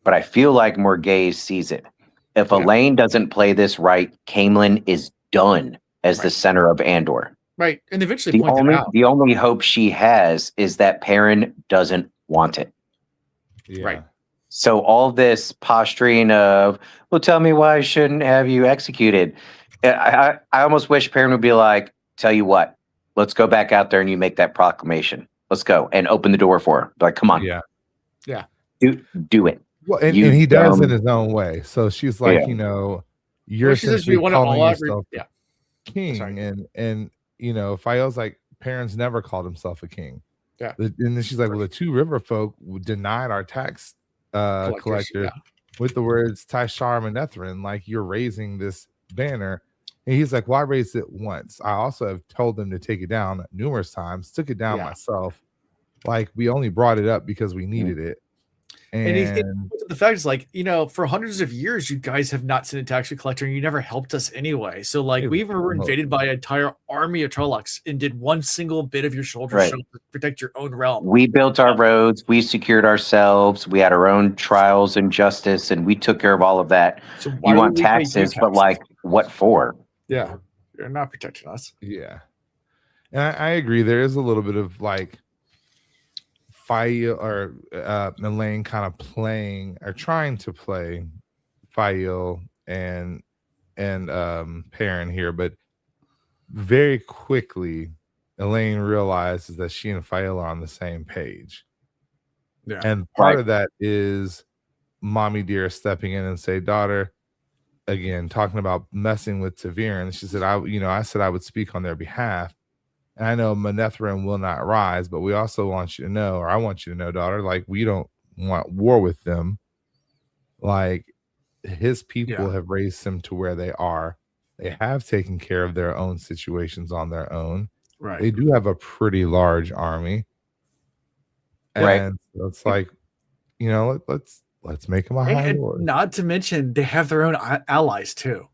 But I feel like Morghese sees it. If Elayne doesn't play this right, Caemlyn is done as the center of Andor. Right. And eventually out. The only hope she has is that Perrin doesn't want it. Yeah. Right. So all this posturing of, well, tell me why I shouldn't have you executed. I almost wish Perrin would be like, tell you what, let's go back out there and you make that proclamation. Let's go and open the door for her. Like, come on. Yeah. Yeah. Do it. Well, and he does in his own way. So she's like, you're essentially calling yourself king. And Fael's like, Perrin's never called himself a king. Yeah. And then she's like, well, the two river folk denied our tax collector with the words Taishar and Nethrin, like you're raising this banner. And he's like, well, I raised it once. I also have told them to take it down numerous times, took it down myself. Like we only brought it up because we needed it. And the fact is, like, for hundreds of years, you guys have not sent a tax collector, and you never helped us anyway. So, like, we were invaded by an entire army of Trollocs and did one single bit of your shoulder to protect your own realm. We built our roads, we secured ourselves, we had our own trials and justice, and we took care of all of that. So you want taxes, but like, what for? Yeah, you're not protecting us. Yeah, and I agree. There is a little bit of like Fael or Elayne kind of playing or trying to play Fael and Perrin here, but very quickly Elayne realizes that she and Fael are on the same page. Yeah. And part of that is mommy dear stepping in and say, daughter, again, talking about messing with Tavir. And she said, I said I would speak on their behalf. And I know Manethrin will not rise, but we also want you to know, or I want you to know, daughter, like we don't want war with them. Like his people have raised him to where they are. They have taken care of their own situations on their own. Right. They do have a pretty large army. And so it's like, let's make them a high lord. Not to mention they have their own allies too.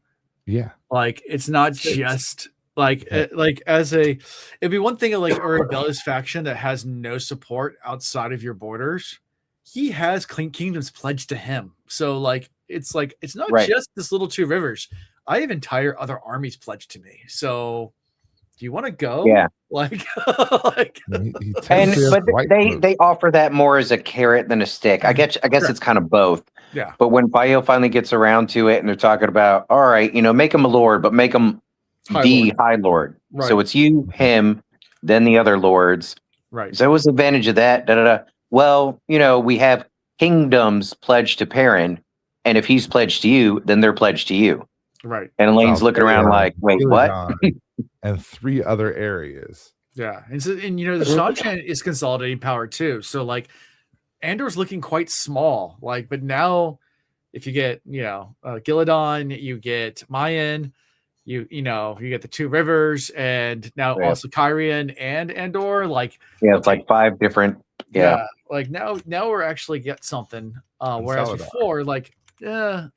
Yeah. Like it's not just it'd be one thing like a rebellious faction that has no support outside of your borders. He has kingdoms pledged to him. So it's not just this little two rivers. I have entire other armies pledged to me. So do you want to go? Yeah. But they offer that more as a carrot than a stick. I guess it's kind of both. Yeah. But when Fael finally gets around to it and they're talking about, all right, make him a lord, but make him High Lord. Right. So it's you, him, then the other lords. Right. So what's the advantage of that? Well, we have kingdoms pledged to Perrin, and if he's pledged to you, then they're pledged to you. Right. And Elaine's looking around like, wait, what? And 3 other areas. Yeah. And so, the Shan is consolidating power too. So Andor's looking quite small. Like, but now if you get, Gilladon, you get Mayan, you get the two rivers, and now also Kyrian and Andor. Like, it's like 5 different. Yeah. Like now we're actually get something. Whereas before, like, and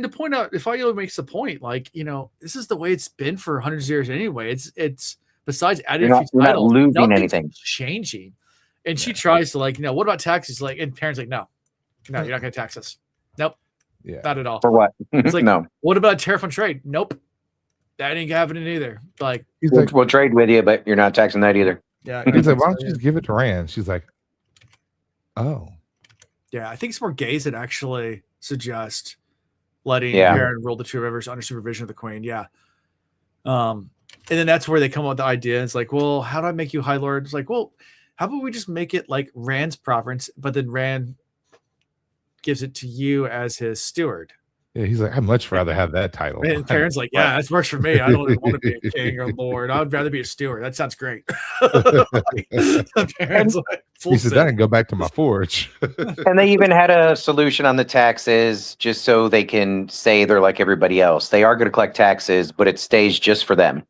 to point out, if Fayo makes the point, like, this is the way it's been for hundreds of years anyway. It's besides adding you're not losing anything, changing. And she tries to, like, what about taxes? Like, and parents like, no, you're not going to tax us. Nope. Yeah. Not at all. For what? It's like, no. What about tariff on trade? Nope. That ain't happening either. Like, we'll trade with you, but you're not taxing that either. Yeah. He's like, why don't you just give it to Rand? She's like, oh. Yeah, I think it's more gays that actually suggest letting Perrin rule the two rivers under supervision of the Queen. Yeah. And then that's where they come up with the idea. It's like, well, how do I make you High Lord? It's like, well, how about we just make it like Rand's province, but then Rand gives it to you as his steward. Yeah, he's like, I'd much rather have that title. And Perrin's like, yeah, that works for me. I don't want to be a king or lord. I'd rather be a steward. That sounds great. Perrin's like, he said, that and go back to my forge. And they even had a solution on the taxes just so they can say they're like everybody else. They are going to collect taxes, but it stays just for them.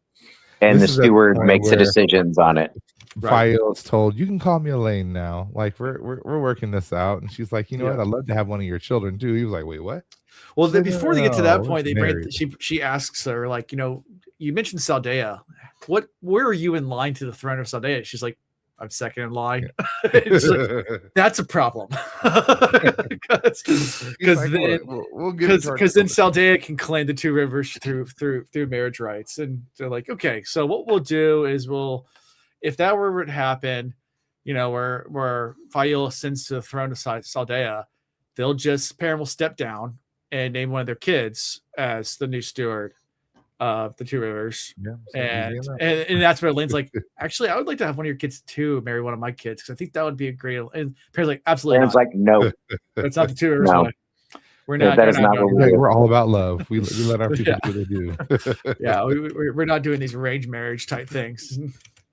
And the steward makes the decisions on it. Fayo's told, you can call me Elayne now. Like, we're working this out. And she's like, you know what? I'd love to have one of your children too. He was like, wait, what? Well, then before they get to that point, she asks her, like, you mentioned Saldea. Where are you in line to the throne of Saldea? She's like, I'm second in line. Like, that's a problem. Because then Saldea can claim the two rivers through marriage rights. And they're like, okay, so what we'll do is if that were to happen, where Fayola sends to the throne of Saldea, Perrin will step down and name one of their kids as the new steward of the two rivers. Yeah, and that's where Elayne's like, actually, I would like to have one of your kids too marry one of my kids, because I think that would be a great. And Perrin's like, absolutely not. Like, no, that's not the two rivers. No. We're not. That is not what we're all about love. We let our people do what they do. Yeah, we're not doing these arranged marriage type things.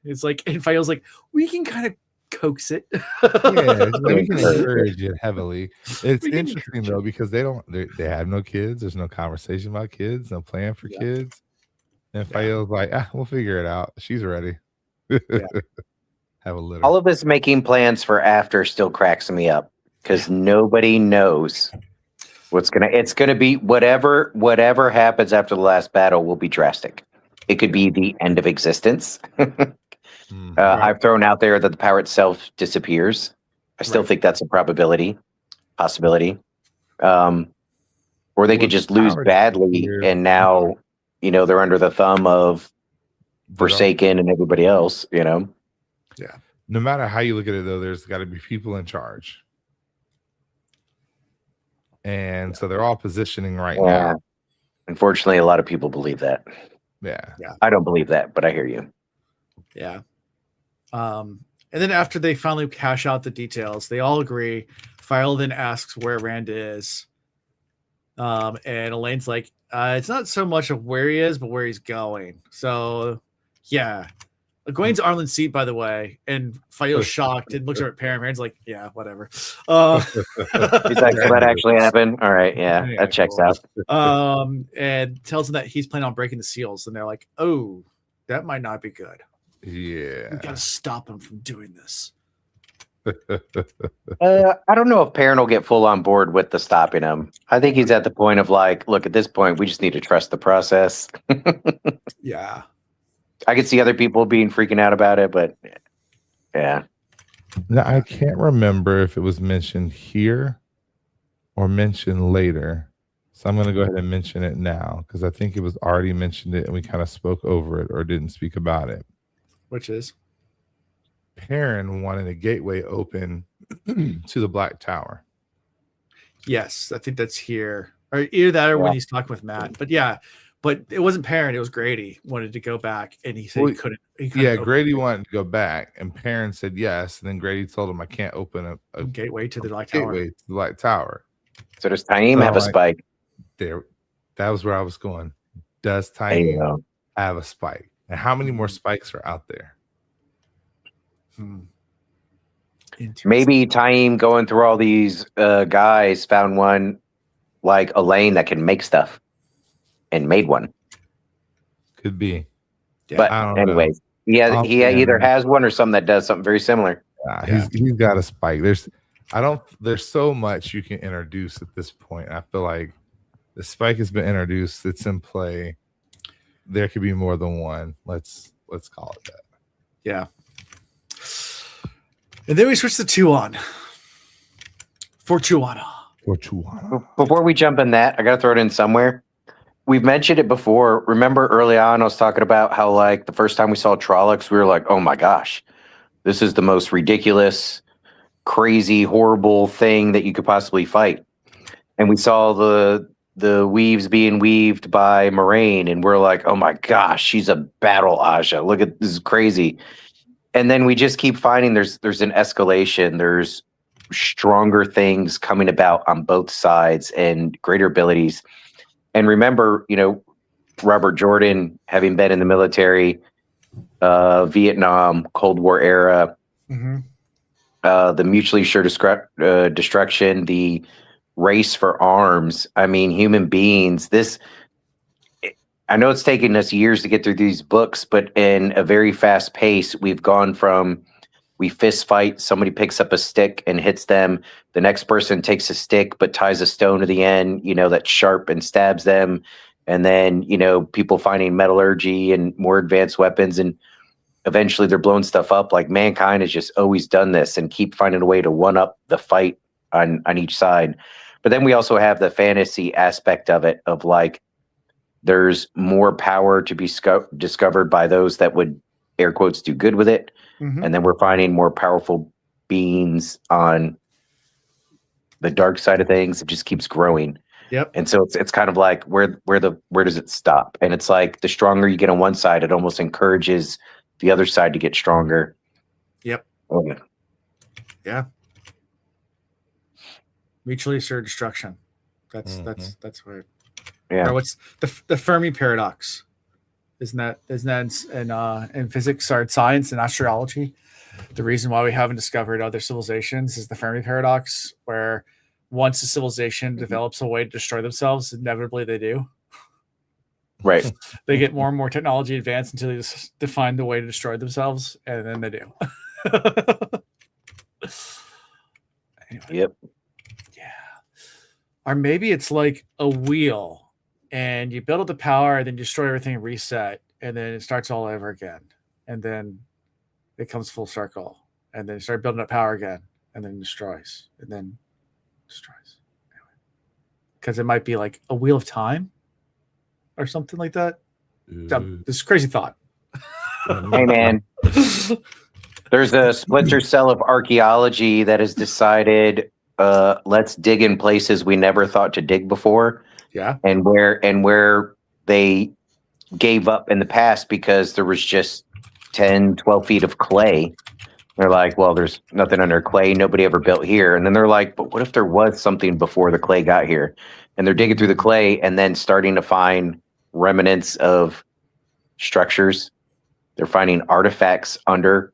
It's like, and Fayol's like, we can kind of coax it. Yeah, we can encourage it heavily. It's interesting though, because they have no kids. There's no conversation about kids, no plan for kids. And Fayol's like, we'll figure it out. She's ready. Have a litter. All of us making plans for after still cracks me up, because nobody knows it's gonna be whatever happens after the last battle will be drastic. It could be the end of existence. I've thrown out there that the power itself disappears. I still think that's a possibility. Or they could just lose badly, and now, they're under the thumb of Forsaken and everybody else, Yeah. No matter how you look at it, though, there's got to be people in charge. And so they're all positioning right now. Unfortunately, a lot of people believe that. Yeah. I don't believe that, but I hear you. Yeah. And then after they finally hash out the details, they all agree. Fayola then asks where Rand is. And Elayne's like, it's not so much of where he is, but where he's going. So, yeah. Egwene's Arlen's seat, by the way, and Fayola's shocked and looks at Perrin. Perrin's like, yeah, whatever. He's like, that actually happened? All right, that checks out. And tells them that he's planning on breaking the seals, and they're like, oh, that might not be good. Yeah. We got to stop him from doing this. I don't know if Perrin will get full on board with the stopping him. I think he's at the point of like, look, at this point, we just need to trust the process. Yeah. I could see other people being freaking out about it, but yeah. Now, I can't remember if it was mentioned here or mentioned later. So I'm going to go ahead and mention it now, because I think it was already mentioned it and we kind of spoke over it or didn't speak about it. Which is? Perrin wanted a gateway open to the Black Tower. Yes, I think that's here. Or either that or when he's talking with Mat. But yeah, but it wasn't Perrin, it was Grady wanted to go back, and he said he couldn't. Grady wanted to go back, and Perrin said yes, and then Grady told him, I can't open a gateway to the Black Tower. Gateway to the Black Tower. So does Taim have a spike? There, that was where I was going. Does Taim have a spike? And how many more spikes are out there? Maybe Taim going through all these guys found one like Elayne that can make stuff and made one. Could be. Yeah, but anyways, he either has one or something that does something very similar. He's got a spike. There's so much you can introduce at this point. I feel like the spike has been introduced. It's in play. There could be more than one. Let's call it that. Yeah. And then we switch to Tuon. Fortuana. Before we jump in that, I got to throw it in somewhere. We've mentioned it before. Remember early on, I was talking about how, like, the first time we saw Trollocs, we were like, oh my gosh, this is the most ridiculous, crazy, horrible thing that you could possibly fight. And we saw the weaves being weaved by Moraine, and we're like, oh my gosh, she's a battle Aja. Look at this, is crazy. And then we just keep finding there's an escalation. There's stronger things coming about on both sides and greater abilities. And remember, Robert Jordan, having been in the military, Vietnam, Cold War era, the mutually assured destruction, the race for arms. I mean, human beings, I know it's taken us years to get through these books, but in a very fast pace, we've gone from we fist fight, somebody picks up a stick and hits them. The next person takes a stick but ties a stone to the end, that's sharp and stabs them. And then, people finding metallurgy and more advanced weapons, and eventually they're blowing stuff up. Like, mankind has just always done this and keep finding a way to one up the fight on each side. But then we also have the fantasy aspect of it, of like, there's more power to be discovered by those that would, air quotes, do good with it. And then we're finding more powerful beings on the dark side of things. It just keeps growing. Yep. And so it's kind of like, where does it stop? And it's like, the stronger you get on one side, it almost encourages the other side to get stronger. Yep. Oh, yeah. Mutually assured destruction. That's where. Yeah. Or what's the Fermi paradox? Isn't that in physics or science and astrology? The reason why we haven't discovered other civilizations is the Fermi paradox, where once a civilization develops a way to destroy themselves, inevitably they do. Right. They get more and more technology advanced until they just define the way to destroy themselves, and then they do. Anyway. Yep. Yeah. Or maybe it's like a wheel, and you build up the power, then you destroy everything and reset, and then it starts all over again. And then it comes full circle. And then you start building up power again, and then destroys. And then destroys. Anyway. Because it might be like a wheel of time or something like that. This crazy thought. Hey, man. There's a splinter cell of archaeology that has decided, let's dig in places we never thought to dig before. Yeah. And where they gave up in the past because there was just 10, 12 feet of clay. They're like, well, there's nothing under clay. Nobody ever built here. And then they're like, but what if there was something before the clay got here? And they're digging through the clay and then starting to find remnants of structures. They're finding artifacts under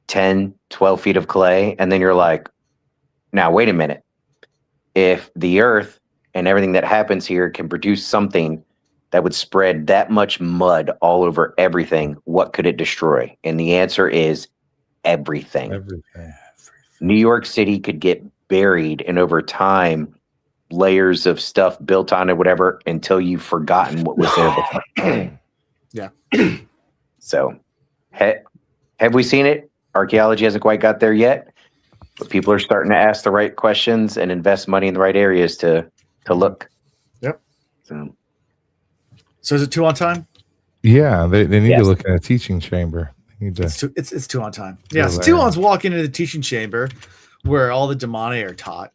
10, 12 feet of clay. And then you're like, now, wait a minute. If the earth and everything that happens here can produce something that would spread that much mud all over everything, what could it destroy? And the answer is everything. New York City could get buried, and over time, layers of stuff built on it, whatever, until you've forgotten what was there before. Yeah. So, have we seen it? Archaeology hasn't quite got there yet, but people are starting to ask the right questions and invest money in the right areas to look. Yep. So is it 2 on time? Yeah, they need to look at a teaching chamber. They need to. It's 2 on time. Yeah, so Tuon's walking into the teaching chamber where all the Damani are taught,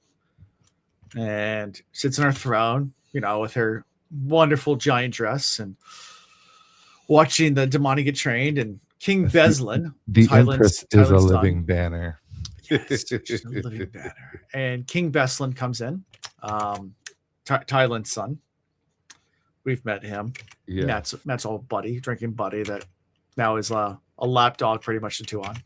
and sits on her throne, with her wonderful giant dress, and watching the Damani get trained. And King Beslin, the Empress is a living banner. Yes, she's a living banner. And King Beslin comes in, Tyland's son. We've met him. Yeah. Matt's old buddy, drinking buddy that now is a lapdog pretty much to Tuon.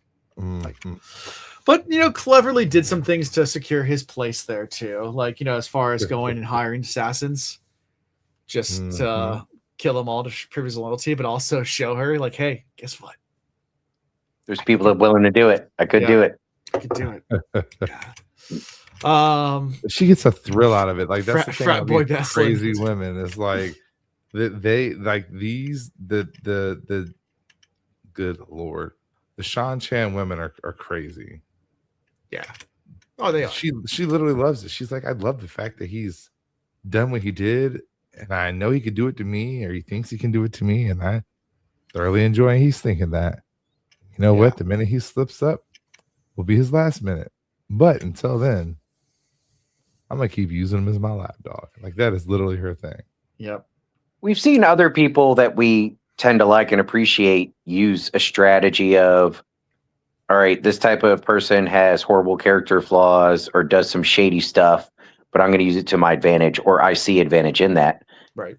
But But cleverly did some things to secure his place there too. Like as far as going and hiring assassins, just to kill them all to prove his loyalty, but also show her like, hey, guess what? There's people that are willing to do it. I could do it. I could do it. Yeah. She gets a thrill out of it. Like that's the thing frat boy these crazy women is like they like these the good Lord, the Shan Chan women are crazy. Yeah. Oh, they are. She literally loves it. She's like, I love the fact that he's done what he did, and I know he could do it to me, or he thinks he can do it to me, and I thoroughly enjoy he's thinking that. You know what? The minute he slips up will be his last minute. But until then, I'm gonna keep using him as my lapdog. Like that is literally her thing. Yep. We've seen other people that we tend to like and appreciate use a strategy of, all right, this type of person has horrible character flaws or does some shady stuff, but I'm going to use it to my advantage, or I see advantage in that. Right.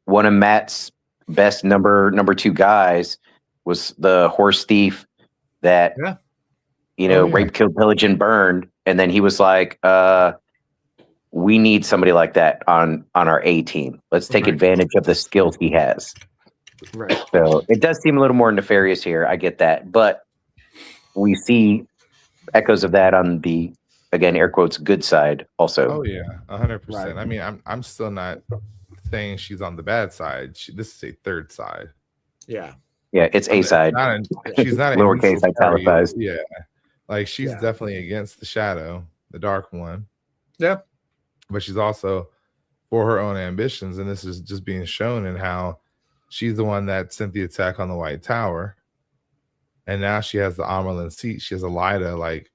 One of Matt's best number 2 guys was the horse thief that, raped, killed, pillaged, and burned. And then he was like, we need somebody like that on our A team. Let's take advantage of the skills he has. Right. So it does seem a little more nefarious here. I get that. But we see echoes of that on the, again, air quotes, good side also. Oh yeah, 100%. I mean, I'm still not saying she's on the bad side. This is a third side. Yeah. Yeah, it's A side. She's not lowercase italicized. Yeah. Like she's definitely against the shadow, the dark one. Yeah. But she's also for her own ambitions, and this is just being shown in how she's the one that sent the attack on the White Tower, and now she has the Amerlin seat. She has Elida like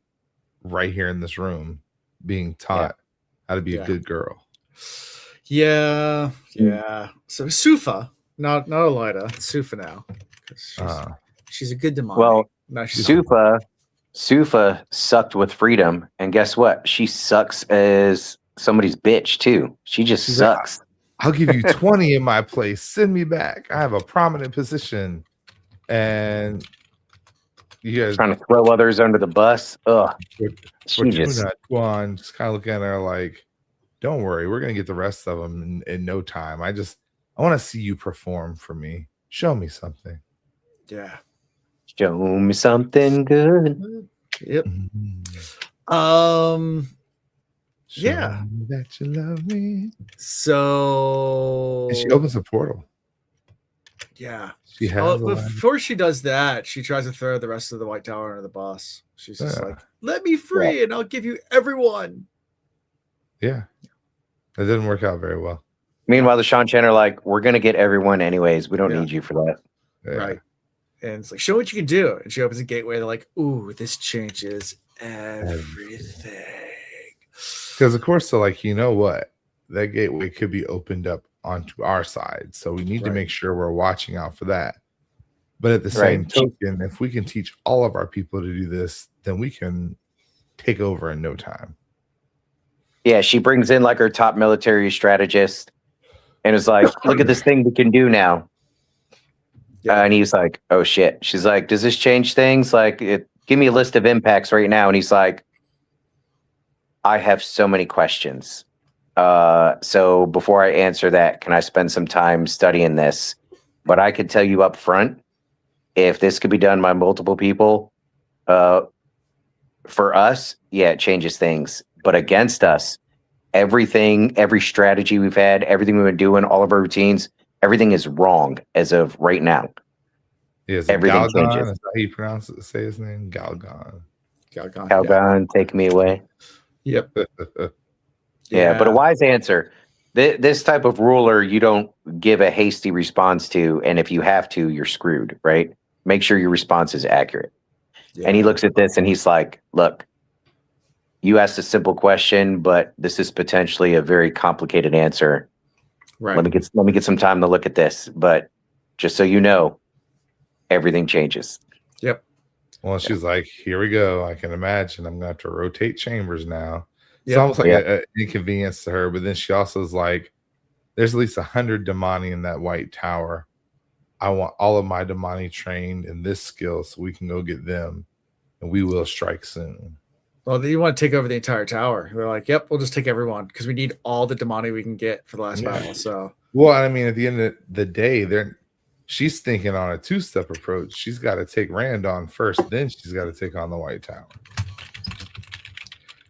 right here in this room, being taught how to be a good girl. Yeah. So Sufa, not Elida, Sufa now. She's a good demon. Well, no, Sufa sucked with freedom, and guess what? She sucks as somebody's bitch too. She's sucks. Like, I'll give you 20 in my place. Send me back. I have a prominent position, and you guys trying to throw others under the bus. Ugh. Juan just kind of looking at her like, "Don't worry, we're gonna get the rest of them in no time. I want to see you perform for me. Show me something." Yeah. Show me something good. Yep. Show me that you love me. So and she opens a portal. Yeah. She has before she does that, she tries to throw the rest of the White Tower under the bus. She's just like, let me free and I'll give you everyone. Yeah. That didn't work out very well. Meanwhile, the Shan Chan are like, we're going to get everyone anyways. We don't need you for that. Yeah. Right. And it's like, show what you can do. And she opens a gateway. They're like, ooh, this changes everything. Because, of course, so like, you know what? That gateway could be opened up onto our side. So we need to make sure we're watching out for that. But at the same token, if we can teach all of our people to do this, then we can take over in no time. Yeah, she brings in like her top military strategist and is like, look at this thing we can do now. And he's like, oh shit. She's like, does this change things? Like, give me a list of impacts right now. And he's like, I have so many questions. So before I answer that, can I spend some time studying this? But I could tell you up front, if this could be done by multiple people, for us, it changes things. But against us, everything, every strategy we've had, everything we've been doing, all of our routines, everything is wrong as of right now. Yes, everything Galgon, changes. is that how you pronounce it? Say his name, Galgon. Galgon, take me away. Yep. Yeah, but a wise answer. This type of ruler, you don't give a hasty response to, and if you have to, you're screwed, right? Make sure your response is accurate. Yeah. And he looks at this and he's like, look, you asked a simple question, but this is potentially a very complicated answer. Right. Let me get some time to look at this. But just so you know, everything changes. Yep. Well, she's like, here we go. I can imagine I'm going to have to rotate chambers now. It's almost like an inconvenience to her. But then she also is like, there's at least 100 Damani in that White Tower. I want all of my Damani trained in this skill so we can go get them. and we will strike soon. Well, you want to take over the entire tower. They're like, yep, we'll just take everyone because we need all the Damani we can get for the last battle. So, well, I mean, at the end of the day, she's thinking on a two-step approach. She's got to take Rand on first, then she's got to take on the White Tower.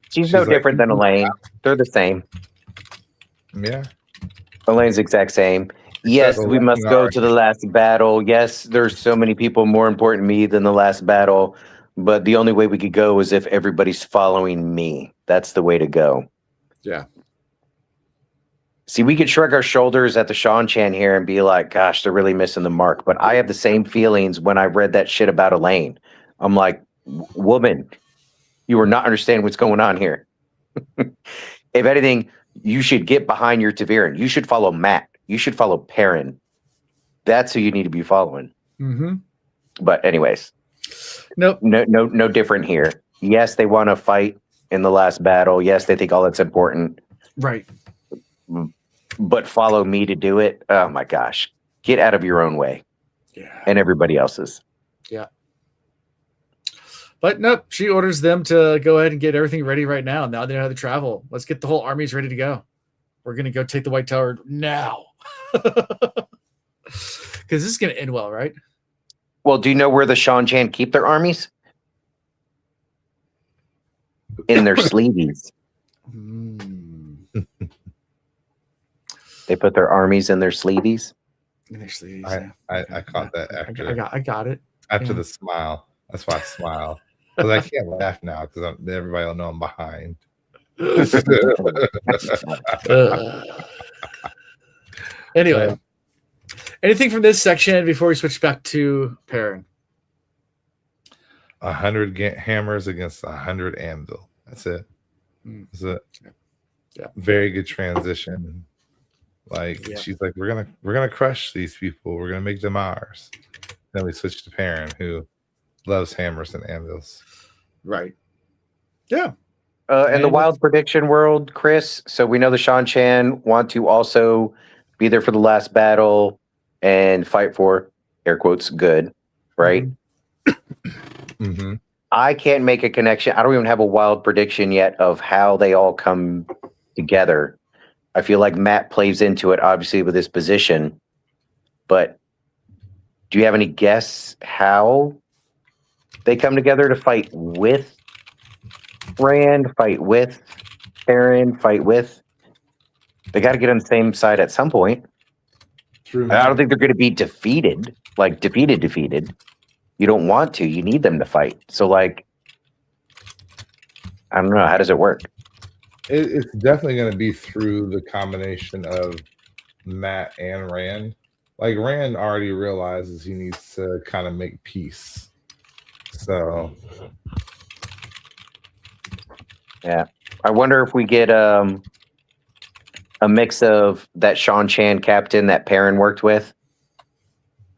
She's no different than Elayne. They're the same. Yeah. Elayne's the exact same. Yes, we must go to the last battle. Yes, there's so many people more important to me than the last battle. But the only way we could go is if everybody's following me. That's the way to go. Yeah. See, we could shrug our shoulders at the Sean Chan here and be like, gosh, they're really missing the mark. But I have the same feelings when I read that shit about Elayne. I'm like, woman, you are not understanding what's going on here. If anything, you should get behind your Taviran. You should follow Mat. You should follow Perrin. That's who you need to be following. Mm-hmm. But anyways, nope. No different here. Yes, they want to fight in the last battle. Yes, they think all that's important. Right. But follow me to do it. Oh my gosh. Get out of your own way. Yeah. And everybody else's. Yeah. But nope, she orders them to go ahead and get everything ready right now. Now they know how to travel. Let's get the whole armies ready to go. We're going to go take the White Tower now. Because this is going to end well, right? Well, do you know where the Sean Chan keep their armies? In their sleeveys. They put their armies in their sleeveys. In their sleeves. I caught that after. I got it. After the smile. That's why I smile. Because I can't laugh now because everybody will know I'm behind. Anyway, anything from this section before we switch back to Perrin? 100 hammers against 100 anvil. That's it. That's it. Yeah. Very good transition. Like she's like, we're gonna crush these people. We're gonna make them ours. Then we switch to Perrin, who loves hammers and anvils. Right. Yeah. In the wild prediction world, Chris, so we know the Sean Chan want to also be there for the last battle and fight for, air quotes, good, right? Mm-hmm. I can't make a connection. I don't even have a wild prediction yet of how they all come together. I feel like Mat plays into it, obviously, with his position. But do you have any guess how they come together to fight with Rand, fight with Perrin, fight with? They got to get on the same side at some point. True. I don't think they're going to be defeated, like defeated. You don't want to. You need them to fight. So, like, I don't know. How does it work? It's definitely going to be through the combination of Mat and Rand. Like, Rand already realizes he needs to kind of make peace. So, yeah. I wonder if we get a mix of that Sean Chan captain that Perrin worked with.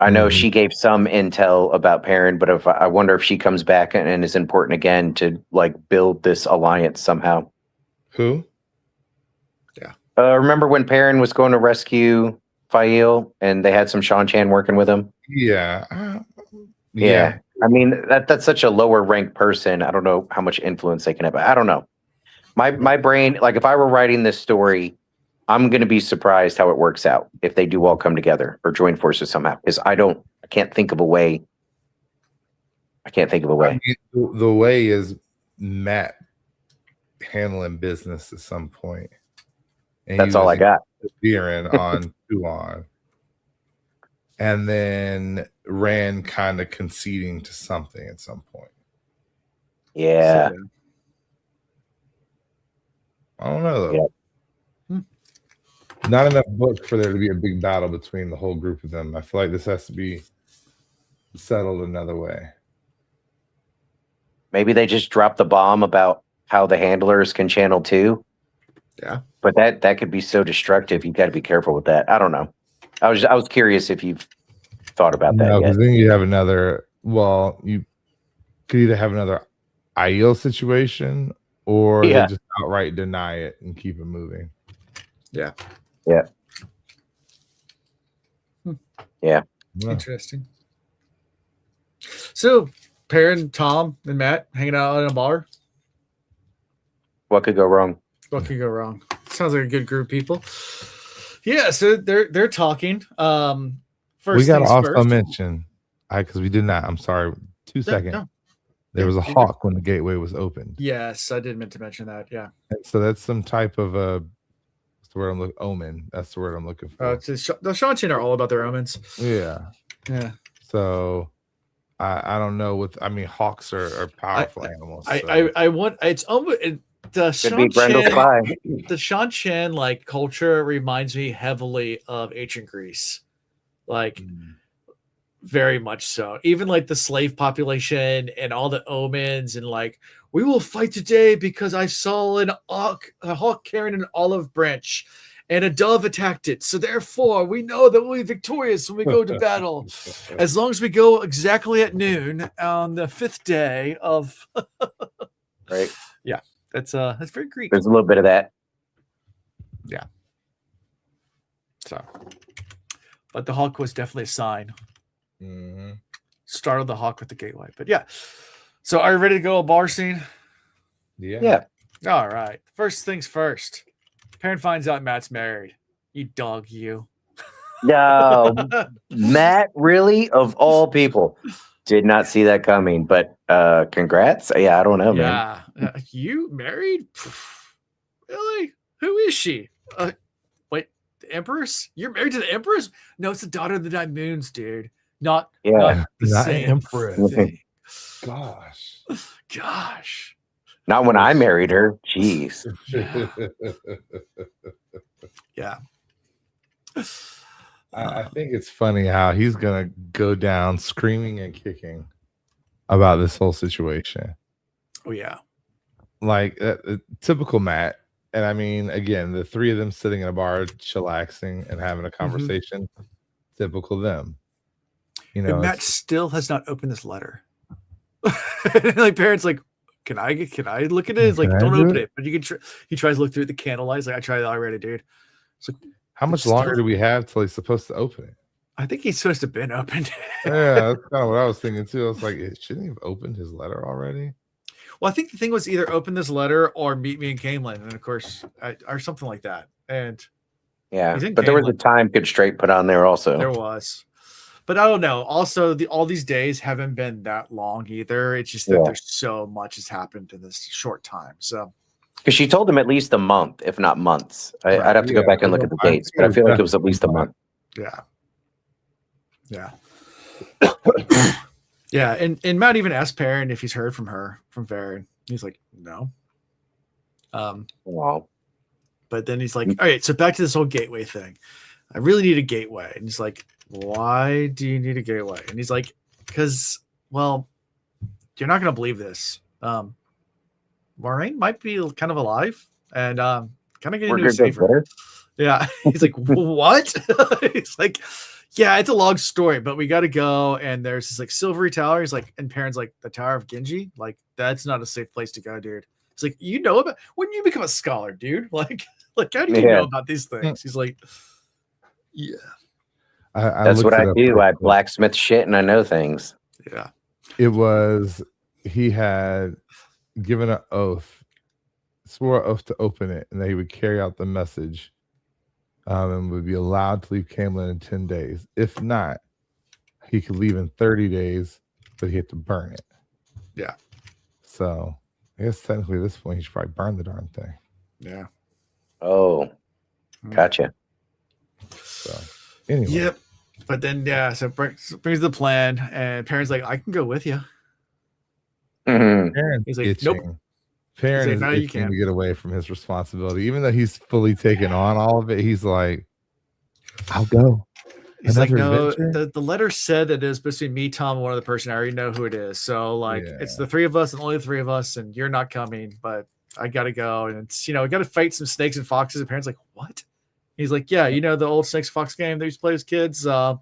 I know she gave some intel about Perrin, but I wonder if she comes back and is important again to like build this alliance somehow. Who? Yeah. Remember when Perrin was going to rescue Fail and they had some Sean Chan working with him? Yeah. Yeah. I mean, that's such a lower ranked person. I don't know how much influence they can have. I don't know. My brain, like if I were writing this story, I'm going to be surprised how it works out if they do all come together or join forces somehow. Because I can't think of a way. I mean, the way is Mat handling business at some point. And that's all I got. Perrin on 2-on. And then Rand kind of conceding to something at some point. Yeah. So, I don't know though. Yeah. Not enough book for there to be a big battle between the whole group of them. I feel like this has to be settled another way. Maybe they just dropped the bomb about how the handlers can channel too. Yeah. But that could be so destructive. You got to be careful with that. I don't know. I was curious if you've thought about that yet. Because then you have another. Well, you could either have another Aiel situation, or they just outright deny it and keep it moving. Yeah. Yeah. Yeah. Interesting. So Perrin, Tom, and Matt hanging out in a bar. What could go wrong? What could go wrong? Sounds like a good group of people. Yeah, so they're talking. First We got to things also first. mention, because we did not. I'm sorry. 2 seconds. No. There was a you're hawk when the gateway was opened. Yes, I did meant to mention that. Yeah. And so that's some type of what's the word I'm looking? Omen. That's the word I'm looking for. The Shantian are all about their omens. Yeah. Yeah. So I don't know. Hawks are powerful animals. I want it's almost the Could be Brendel Spy. The Shan like culture reminds me heavily of ancient Greece, like very much so. Even like the slave population and all the omens and like we will fight today because I saw a hawk carrying an olive branch. And a dove attacked it. So therefore, we know that we'll be victorious when we go to battle. As long as we go exactly at noon on the 5th day of Right. Yeah. That's very Greek. There's a little bit of that. Yeah. So but the hawk was definitely a sign. Mm-hmm. Startled the hawk with the gateway. But yeah. So are you ready to go a bar scene? Yeah. All right. First things first. Perrin finds out Matt's married. You dog, you. No, Matt, really, of all people, did not see that coming. But congrats. Yeah, I don't know, man. You married? Really? Who is she? Wait, the Empress? You're married to the Empress? No, it's the daughter of the Nine Moons, dude. Not the same Empress. thing. Gosh. Not when I married her. Jeez. Yeah. I think it's funny how he's gonna go down screaming and kicking about this whole situation. Oh yeah. Like typical Matt. And I mean, again, the three of them sitting in a bar, chillaxing and having a conversation. Typical them. You know, and Matt still has not opened this letter. Like Perrin's like, can I look at it? It's like, don't open it. But you can he tries to look through the candlelight. He's like, I tried it already, dude. It's like, how much longer do we have till he's supposed to open it? I think he's supposed to have been opened. Yeah, that's kind of what I was thinking too. I was like, shouldn't he have opened his letter already? Well, I think the thing was either open this letter or meet me in Camelin, and of course, or something like that. And yeah, but there was a time constraint put on there also. There was. But I don't know. Also, all these days haven't been that long either. It's just that there's so much has happened in this short time. So, because she told him at least a month, if not months. I'd have to go back and look at the dates, but I feel like it was at least a month. Yeah. Yeah. Yeah. And Matt even asked Perrin if he's heard from Perrin. He's like, no. Wow. But then he's like, all right, so back to this whole gateway thing. I really need a gateway. And he's like, why do you need a gateway? And he's like, because, well, you're not going to believe this. Moraine might be kind of alive and kind of getting into a safer. Yeah. He's like, what? He's like, yeah, it's a long story, but we got to go. And there's this like silvery tower. He's like, and Perrin's like, the Tower of Genji? Like, that's not a safe place to go, dude. It's like, you know about when you become a scholar, dude? Like how do you know about these things? He's like, yeah. That's what I do. I blacksmith shit and I know things. Yeah. It was, he had given an oath, swore an oath to open it, and that he would carry out the message and would be allowed to leave Camelin in 10 days. If not, he could leave in 30 days, but he had to burn it. Yeah. So I guess technically at this point, he should probably burn the darn thing. Yeah. Oh, gotcha. So anyway. Yep. But then, yeah, so brings the plan, and Perrin's like, I can go with you. Mm-hmm. He's like, nope. Perrin is itching to get away from his responsibility. Even though he's fully taken on all of it, he's like, I'll go. He's like, no, the letter said that it was supposed to be me, Tom, and one other person. I already know who it is. So, like, it's the three of us and only the three of us, and you're not coming, but I got to go. And it's, we got to fight some snakes and foxes. And Perrin's like, what? He's like, yeah, the old Snakes Fox game they used to play as kids. By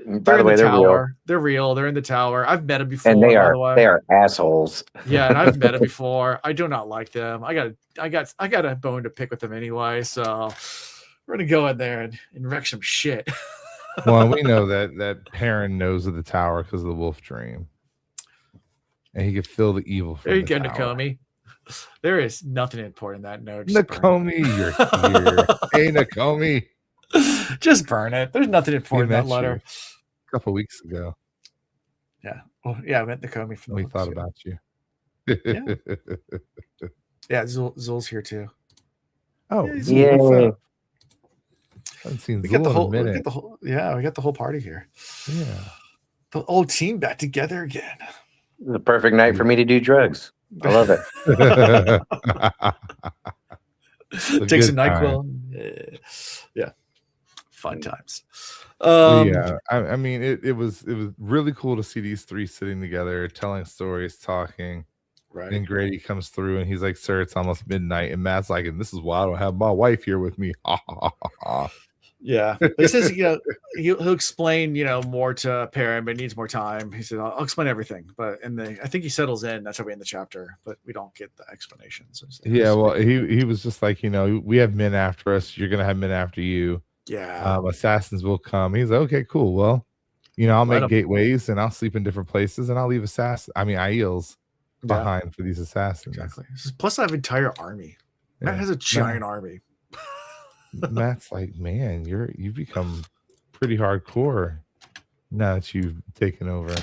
the way, they're real. They're real. They're in the tower. I've met them before. And they are assholes. Yeah, and I've met them before. I do not like them. I got a bone to pick with them anyway. So we're gonna go in there and wreck some shit. Well, we know that Perrin knows of the tower because of the wolf dream. and he could feel the evil from There you the go, tower. Nakomi. There is nothing important in that note. Just burn Nakomi, you're here. Hey, Nakomi. it. Just burn it. There's nothing important in that met letter. you a couple weeks ago. Yeah. Well, yeah, I meant Nakomi from the We books, thought yeah. about you. Yeah, Zul's here too. Oh, Yeah, Zul, what's Yay. up? I haven't seen We got Zul the in whole, a we minute. got the whole, yeah, we got the whole party here. Yeah. The old team back together again. The perfect night for me to do drugs. I love it. Take some good time. NyQuil. Yeah. Fun times. Yeah, I mean, it was really cool to see these three sitting together, telling stories, talking. Right. And Grady comes through and he's like, "Sir, it's almost midnight." And Matt's like, "And this is why I don't have my wife here with me." Yeah. He says, he'll explain, more to Perrin, but he needs more time. He said, I'll explain everything. But I think he settles in. That's how we end the chapter, but we don't get the explanations. So yeah, well, he was just like, we have men after us. You're gonna have men after you. Yeah. Assassins will come. He's like, okay, cool. Well, I'll Let make 'em. gateways and I'll sleep in different places and I'll leave Aiels behind for these assassins. Exactly. Plus, I have an entire army. Yeah. Matt has a giant army. Matt's like, man, you've become pretty hardcore now that you've taken over.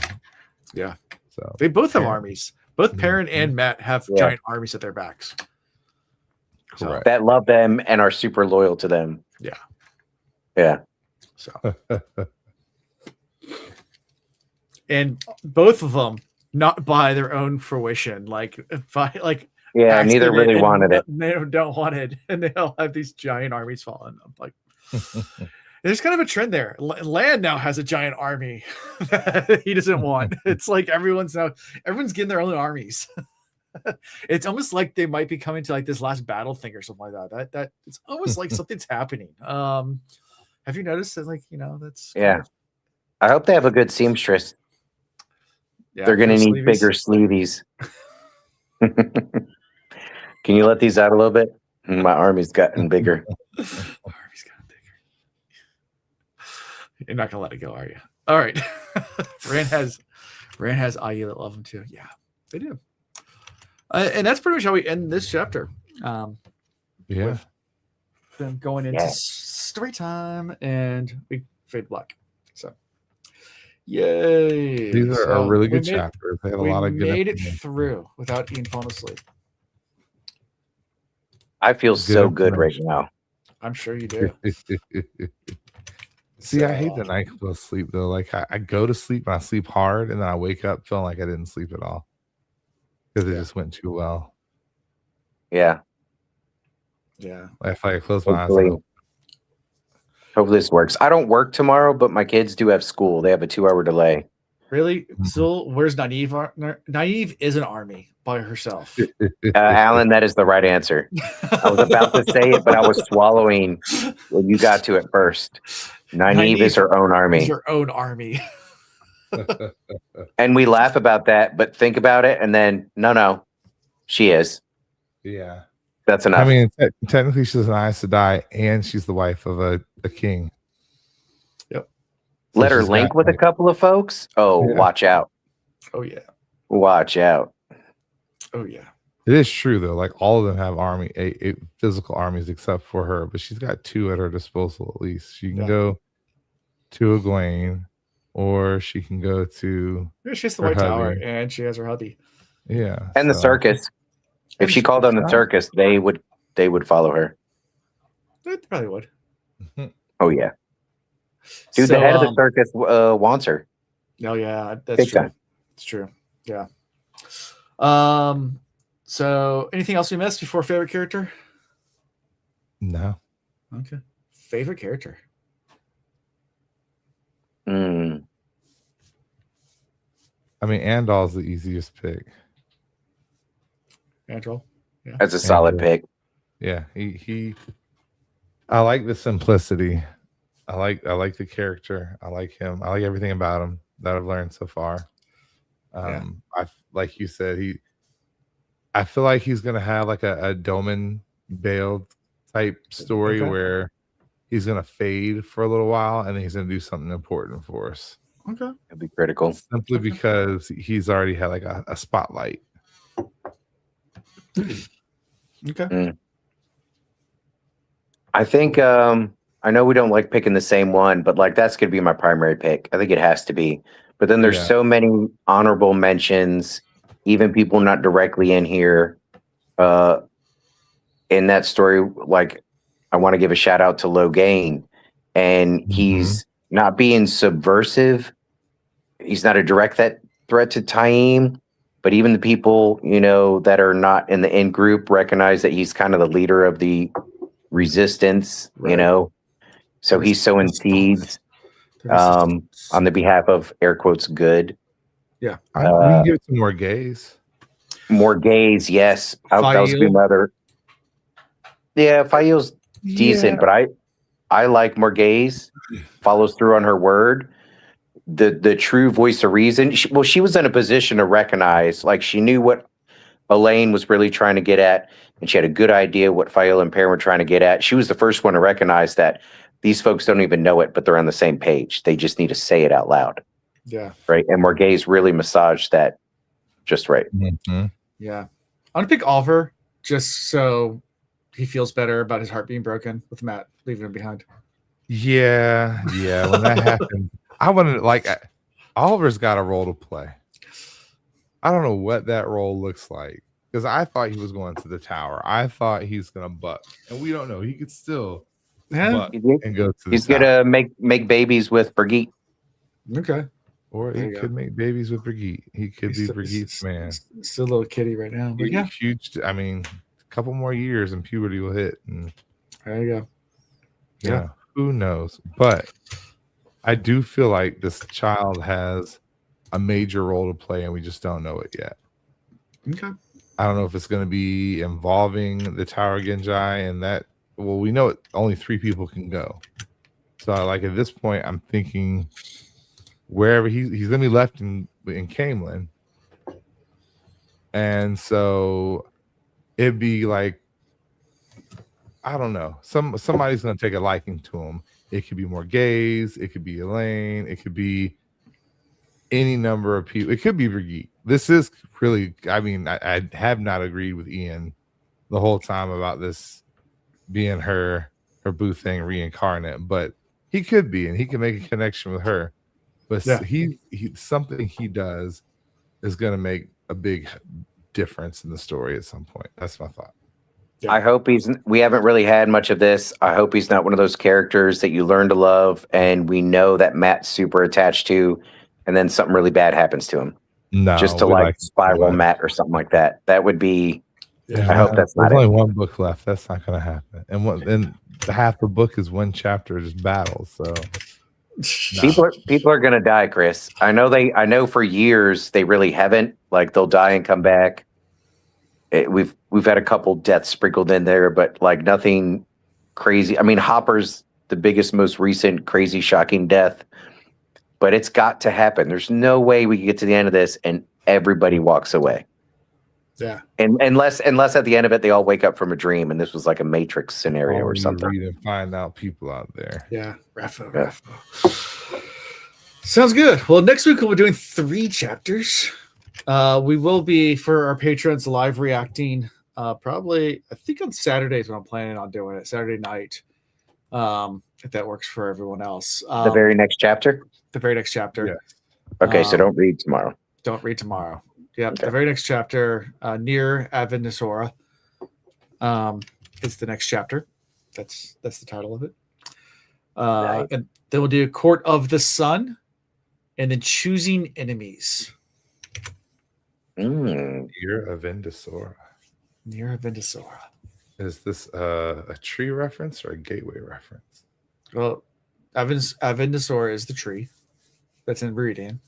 Yeah. So they both have armies. Both Perrin Mm-hmm. and Mat have giant armies at their backs. Correct. That love them and are super loyal to them. Yeah. Yeah. So and both of them not by their own fruition, yeah, neither really wanted it. They don't want it, and they all have these giant armies following them. Like, there's kind of a trend there. Land now has a giant army that he doesn't want. It's like everyone's getting their own armies. It's almost like they might be coming to like this last battle thing or something like that. That it's almost like something's happening. Have you noticed that? That's I hope they have a good seamstress. Yeah, they're gonna need bigger sleeveys. Can you let these out a little bit? My army's gotten bigger. Army's gotten bigger. You're not gonna let it go, are you? All right. Rand has IU that love him too. Yeah, they do. And that's pretty much how we end this chapter. With them going into story time, and we fade black. So, yay! These are really good chapters. They had a lot of good. Made it through without Ian falling asleep. I feel so good right now. I'm sure you do. See, I hate the NyQuil sleep though. Like I go to sleep and I sleep hard, and then I wake up feeling like I didn't sleep at all because it just went too well. Yeah. Yeah. I feel like I close my eyes. Hopefully this works. I don't work tomorrow, but my kids do have school. They have a 2-hour delay. Really? So where's Nynaeve? Nynaeve is an army by herself. Alan, that is the right answer. I was about to say it, but I was swallowing when you got to it first. Nynaeve is her own army. Is her own army. And we laugh about that, but think about it, and then no, she is. Yeah. That's enough. I mean, technically she's an Aes Sedai, and she's the wife of a king. Yep. So let her link with a couple of folks. Oh, watch out. Oh, yeah. Watch out. Oh, yeah. It is true, though. Like, all of them have physical armies except for her, but she's got 2 at her disposal, at least. She can go to Egwene, or she can go to... Yeah, she has the White Tower, and she has her hubby. Yeah. And the circus. If she called on the circus, they would follow her. They probably would. Oh, yeah. Dude, the head of the circus wants her. Oh, yeah. That's Big true. time. It's true. Yeah. So anything else we missed before favorite character? No. Okay. Favorite character. I mean, Andal's the easiest pick. Androl. Yeah. That's a solid pick. Yeah, he I like the simplicity. I like the character. I like him. I like everything about him that I've learned so far. I like you said, I feel like he's gonna have like a Doman Bale type story where he's gonna fade for a little while and then he's gonna do something important for us. Okay. It'd be critical. Simply because he's already had like a spotlight. Okay. I think I know we don't like picking the same one, but like that's gonna be my primary pick. I think it has to be. But then there's so many honorable mentions, even people not directly in here. In that story, like I want to give a shout out to Logain, and he's not being subversive. He's not a direct threat to Taim, but even the people, you know, that are not in the in group recognize that he's kind of the leader of the resistance, you know. So he's sowing seeds on the behalf of air quotes good. Yeah. We can give it to more gays. More gays, yes. That was my other. Yeah, Fail's decent, but I like more gays. Follows through on her word. The true voice of reason. She was in a position to recognize, like she knew what Elayne was really trying to get at, and she had a good idea what Fail and Perrin were trying to get at. She was the first one to recognize that these folks don't even know it, but they're on the same page. They just need to say it out loud. Yeah. Right. And Morgaze really massaged that just right. Yeah. I'm gonna pick Oliver just so he feels better about his heart being broken with Mat leaving him behind. Yeah. When that happened, I wanted Oliver's got a role to play. I don't know what that role looks like because I thought he was going to the tower. I thought he's gonna buck, and we don't know. He could still buck and go to the tower. He's gonna make babies with Brigitte. Okay. Or he could make babies with Brigitte. He could be Brigitte's man. Still a little kitty right now. But yeah. Huge. I mean, a couple more years and puberty will hit. And there you go. Yeah. Who knows? But I do feel like this child has a major role to play, and we just don't know it yet. Okay. I don't know if it's going to be involving the Tower Genji and that. Well, we know only 3 people can go. So, like at this point, I'm thinking wherever he's going to be left in Camelin, and so it'd be like, I don't know, somebody's going to take a liking to him. It could be more gays, it could be Elayne, it could be any number of people. It could be Brigitte. This is really, I mean, I have not agreed with Ian the whole time about this being her boo thing reincarnate, but he could be, and he can make a connection with her. But he something he does is going to make a big difference in the story at some point. That's my thought. Yeah. I hope we haven't really had much of this. I hope he's not one of those characters that you learn to love and we know that Mat's super attached to, and then something really bad happens to him. No, just to like spiral Mat or something like that. That would be. Yeah, I hope that's not. There's only one book left. That's not going to happen. And half the book is one chapter, just battles. So people are going to die, Chris. I know for years they really haven't. Like they'll die and come back. We've had a couple deaths sprinkled in there, but like nothing crazy. I mean, Hopper's the biggest, most recent crazy, shocking death. But it's got to happen. There's no way we can get to the end of this and everybody walks away. Yeah. And unless at the end of it they all wake up from a dream and this was like a Matrix scenario or something. Read and find out people out there. Yeah. Rafa. Sounds good. Well, next week we'll be doing 3 chapters. We will be, for our patrons, live reacting probably, I think on Saturdays when I'm planning on doing it, Saturday night, if that works for everyone else. The very next chapter? The very next chapter. Yeah. Okay, so don't read tomorrow. Don't read tomorrow. Yeah, okay. The very next chapter, near Avendesora, is the next chapter. That's the title of it. Nice. And then we'll do Court of the Sun, and then Choosing Enemies. Near Avendesora. Near Avendesora. Is this a tree reference or a gateway reference? Well, Avendesora is the tree that's in Viridian.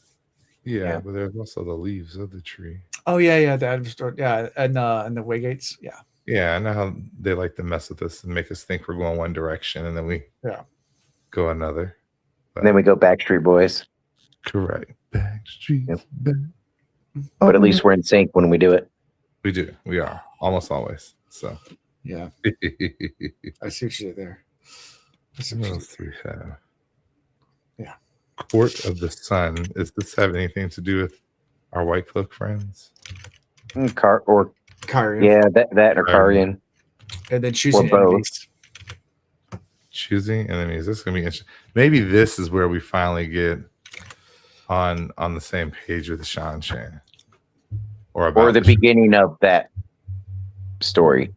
Yeah, but there's also the leaves of the tree. Oh yeah, the Avendesora, yeah, and the Waygates, yeah. Yeah, I know how they like to mess with us and make us think we're going one direction, and then we go another. But then we go Backstreet Boys. Correct, Backstreet. Yep. But at least we're in sync when we do it. We do. We are almost always. So yeah, I see what you did there. What else do we have? Yeah. Court of the Sun. Does this have anything to do with our White Cloak friends? Kyrian. Yeah, that or Kyrian. And then choosing both. enemies. Choosing enemies. This is gonna be interesting. Maybe this is where we finally get on the same page with the Shan, or the beginning of that story.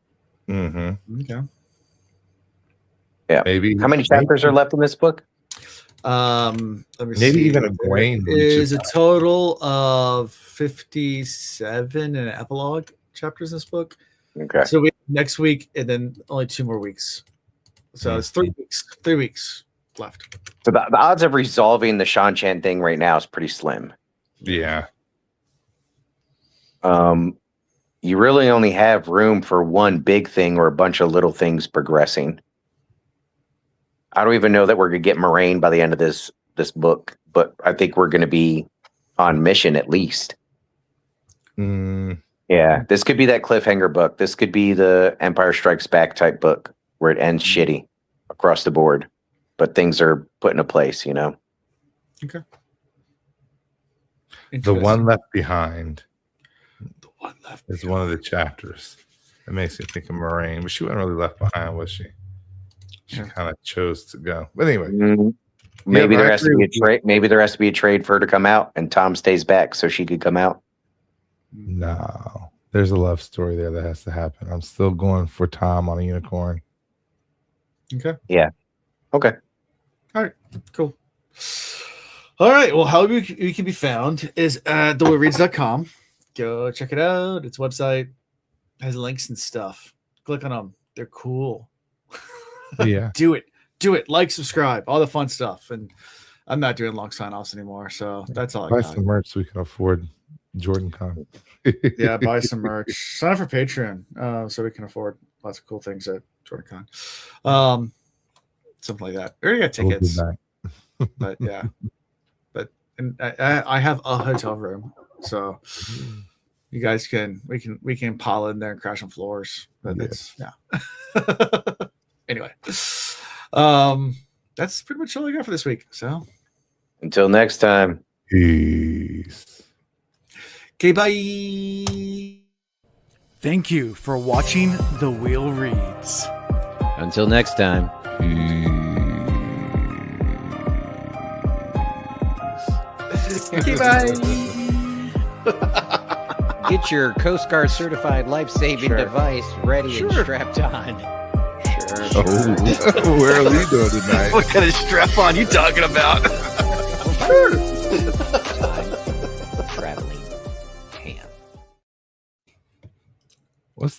Mm-hmm. Okay. Yeah. Maybe. How many chapters are left in this book? Let me Maybe see. even a grain Is a total of 57 and an epilogue chapters in this book. Okay. So we next week and then only 2 more weeks. So it's 3 weeks. 3 weeks left. So the odds of resolving the Shan thing right now is pretty slim. Yeah. You really only have room for one big thing or a bunch of little things progressing. I don't even know that we're gonna get Moraine by the end of this book, but I think we're gonna be on mission at least. Yeah, this could be that cliffhanger book. This could be the Empire Strikes Back type book where it ends shitty across the board, but things are put into place, you know? Okay. The One Left Behind The One Left is one of the chapters. It makes me think of Moraine, but she wasn't really left behind, was she? She kind of chose to go. But anyway. Maybe there has to be a trade. Maybe there has to be a trade for her to come out, and Tom stays back so she could come out. No, there's a love story there that has to happen. I'm still going for Tom on a unicorn. Okay. Yeah. Okay. All right. Cool. All right. Well, how we can be found is at thewillreads.com. Go check it out. It's a website. It has links and stuff. Click on them. They're cool. Yeah. Do it. Like, subscribe, all the fun stuff. And I'm not doing long sign-offs anymore, so that's all I Buy got. some merch so we can afford Jordan Con. Yeah, buy some merch. Sign up for Patreon so we can afford lots of cool things at Jordan Con. Something like that. We already got tickets. But yeah. And I have a hotel room, so you guys we can pile in there and crash on floors. But it's anyway. That's pretty much all I got for this week. So until next time. Peace. Okay, bye. Thank you for watching The Wheel Reads. Until next time. Okay, bye. Get your Coast Guard certified life-saving device ready and strapped on. Oh, where are we going tonight? What kind of strap on you talking about? Sure.